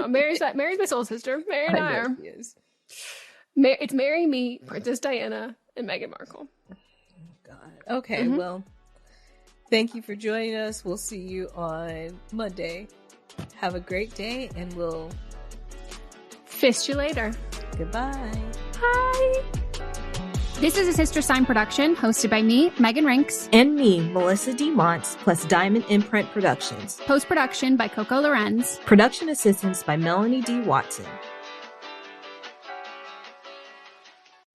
Speaker 4: Mary's my soul sister. Mary and I are. It's Mary, me, Princess Diana, and Meghan Markle.
Speaker 5: God. Okay, well, thank you for joining us. We'll see you on Monday. Have a great day, and we'll
Speaker 4: fist you later.
Speaker 5: Goodbye.
Speaker 4: Bye.
Speaker 17: This is a Sister Sign production hosted by me, Megan Rinks.
Speaker 20: And me, Melissa D. Montz, plus Diamond Imprint Productions.
Speaker 17: Post-production by Coco Lorenz.
Speaker 20: Production assistance by Melanie D. Watson.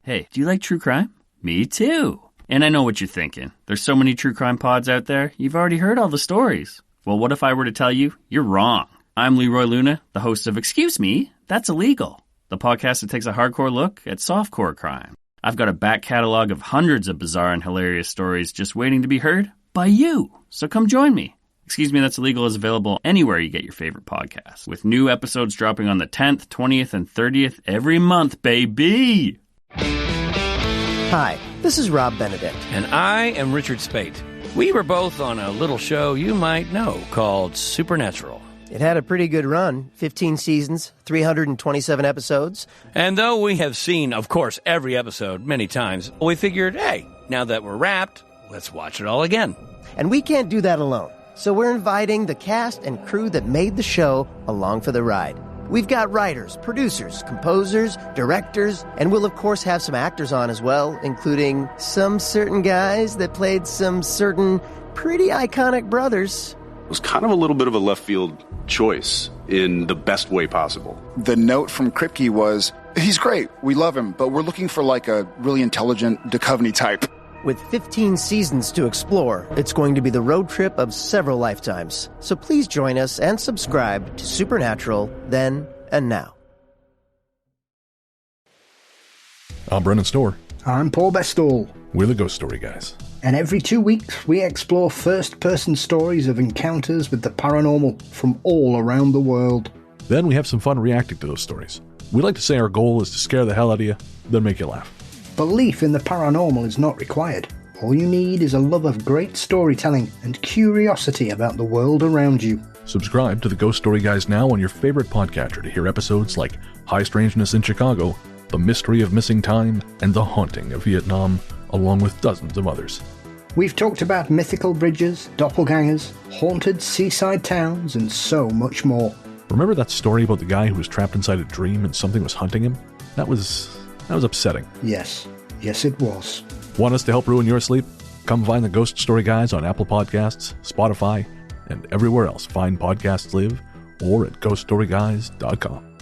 Speaker 21: Hey, do you like true crime? Me too. And I know what you're thinking. There's so many true crime pods out there, you've already heard all the stories. Well, what if I were to tell you you're wrong? I'm Leroy Luna, the host of Excuse Me, That's Illegal. the podcast that takes a hardcore look at softcore crime. I've got a back catalog of hundreds of bizarre and hilarious stories just waiting to be heard by you. So come join me. Excuse Me, That's Illegal is available anywhere you get your favorite podcasts, with new episodes dropping on the 10th, 20th, and 30th every month, baby!
Speaker 1: Hi, this is Rob Benedict.
Speaker 22: And I am Richard Spate. We were both on a little show you might know called Supernatural.
Speaker 1: It had a pretty good run, 15 seasons, 327 episodes.
Speaker 22: And though we have seen, of course, every episode many times, we figured, hey, now that we're wrapped, let's watch it all again.
Speaker 1: And we can't do that alone. So we're inviting the cast and crew that made the show along for the ride. We've got writers, producers, composers, directors, and we'll of course have some actors on as well, including some certain guys that played some certain pretty iconic brothers.
Speaker 23: It was kind of a little bit of a left field choice in the best way possible.
Speaker 24: The note from Kripke was, he's great, we love him, but we're looking for like a really intelligent Duchovny type.
Speaker 1: With 15 seasons to explore, it's going to be the road trip of several lifetimes. So please join us and subscribe to Supernatural then and now.
Speaker 25: I'm Brennan Storr.
Speaker 26: I'm Paul Bestall.
Speaker 25: We're the Ghost Story Guys.
Speaker 26: And every 2 weeks, we explore first-person stories of encounters with the paranormal from all around the world.
Speaker 25: Then we have some fun reacting to those stories. We like to say our goal is to scare the hell out of you, then make you laugh.
Speaker 26: Belief in the paranormal is not required. All you need is a love of great storytelling and curiosity about the world around you.
Speaker 25: Subscribe to the Ghost Story Guys now on your favorite podcatcher to hear episodes like High Strangeness in Chicago, The Mystery of Missing Time, and The Haunting of Vietnam, along with dozens of others.
Speaker 26: We've talked about mythical bridges, doppelgangers, haunted seaside towns, and so much more.
Speaker 25: Remember that story about the guy who was trapped inside a dream and something was hunting him? That was upsetting.
Speaker 26: Yes it was.
Speaker 25: Want us to help ruin your sleep? Come find the Ghost Story Guys on Apple Podcasts, Spotify, and everywhere else fine podcasts live, or at ghoststoryguys.com.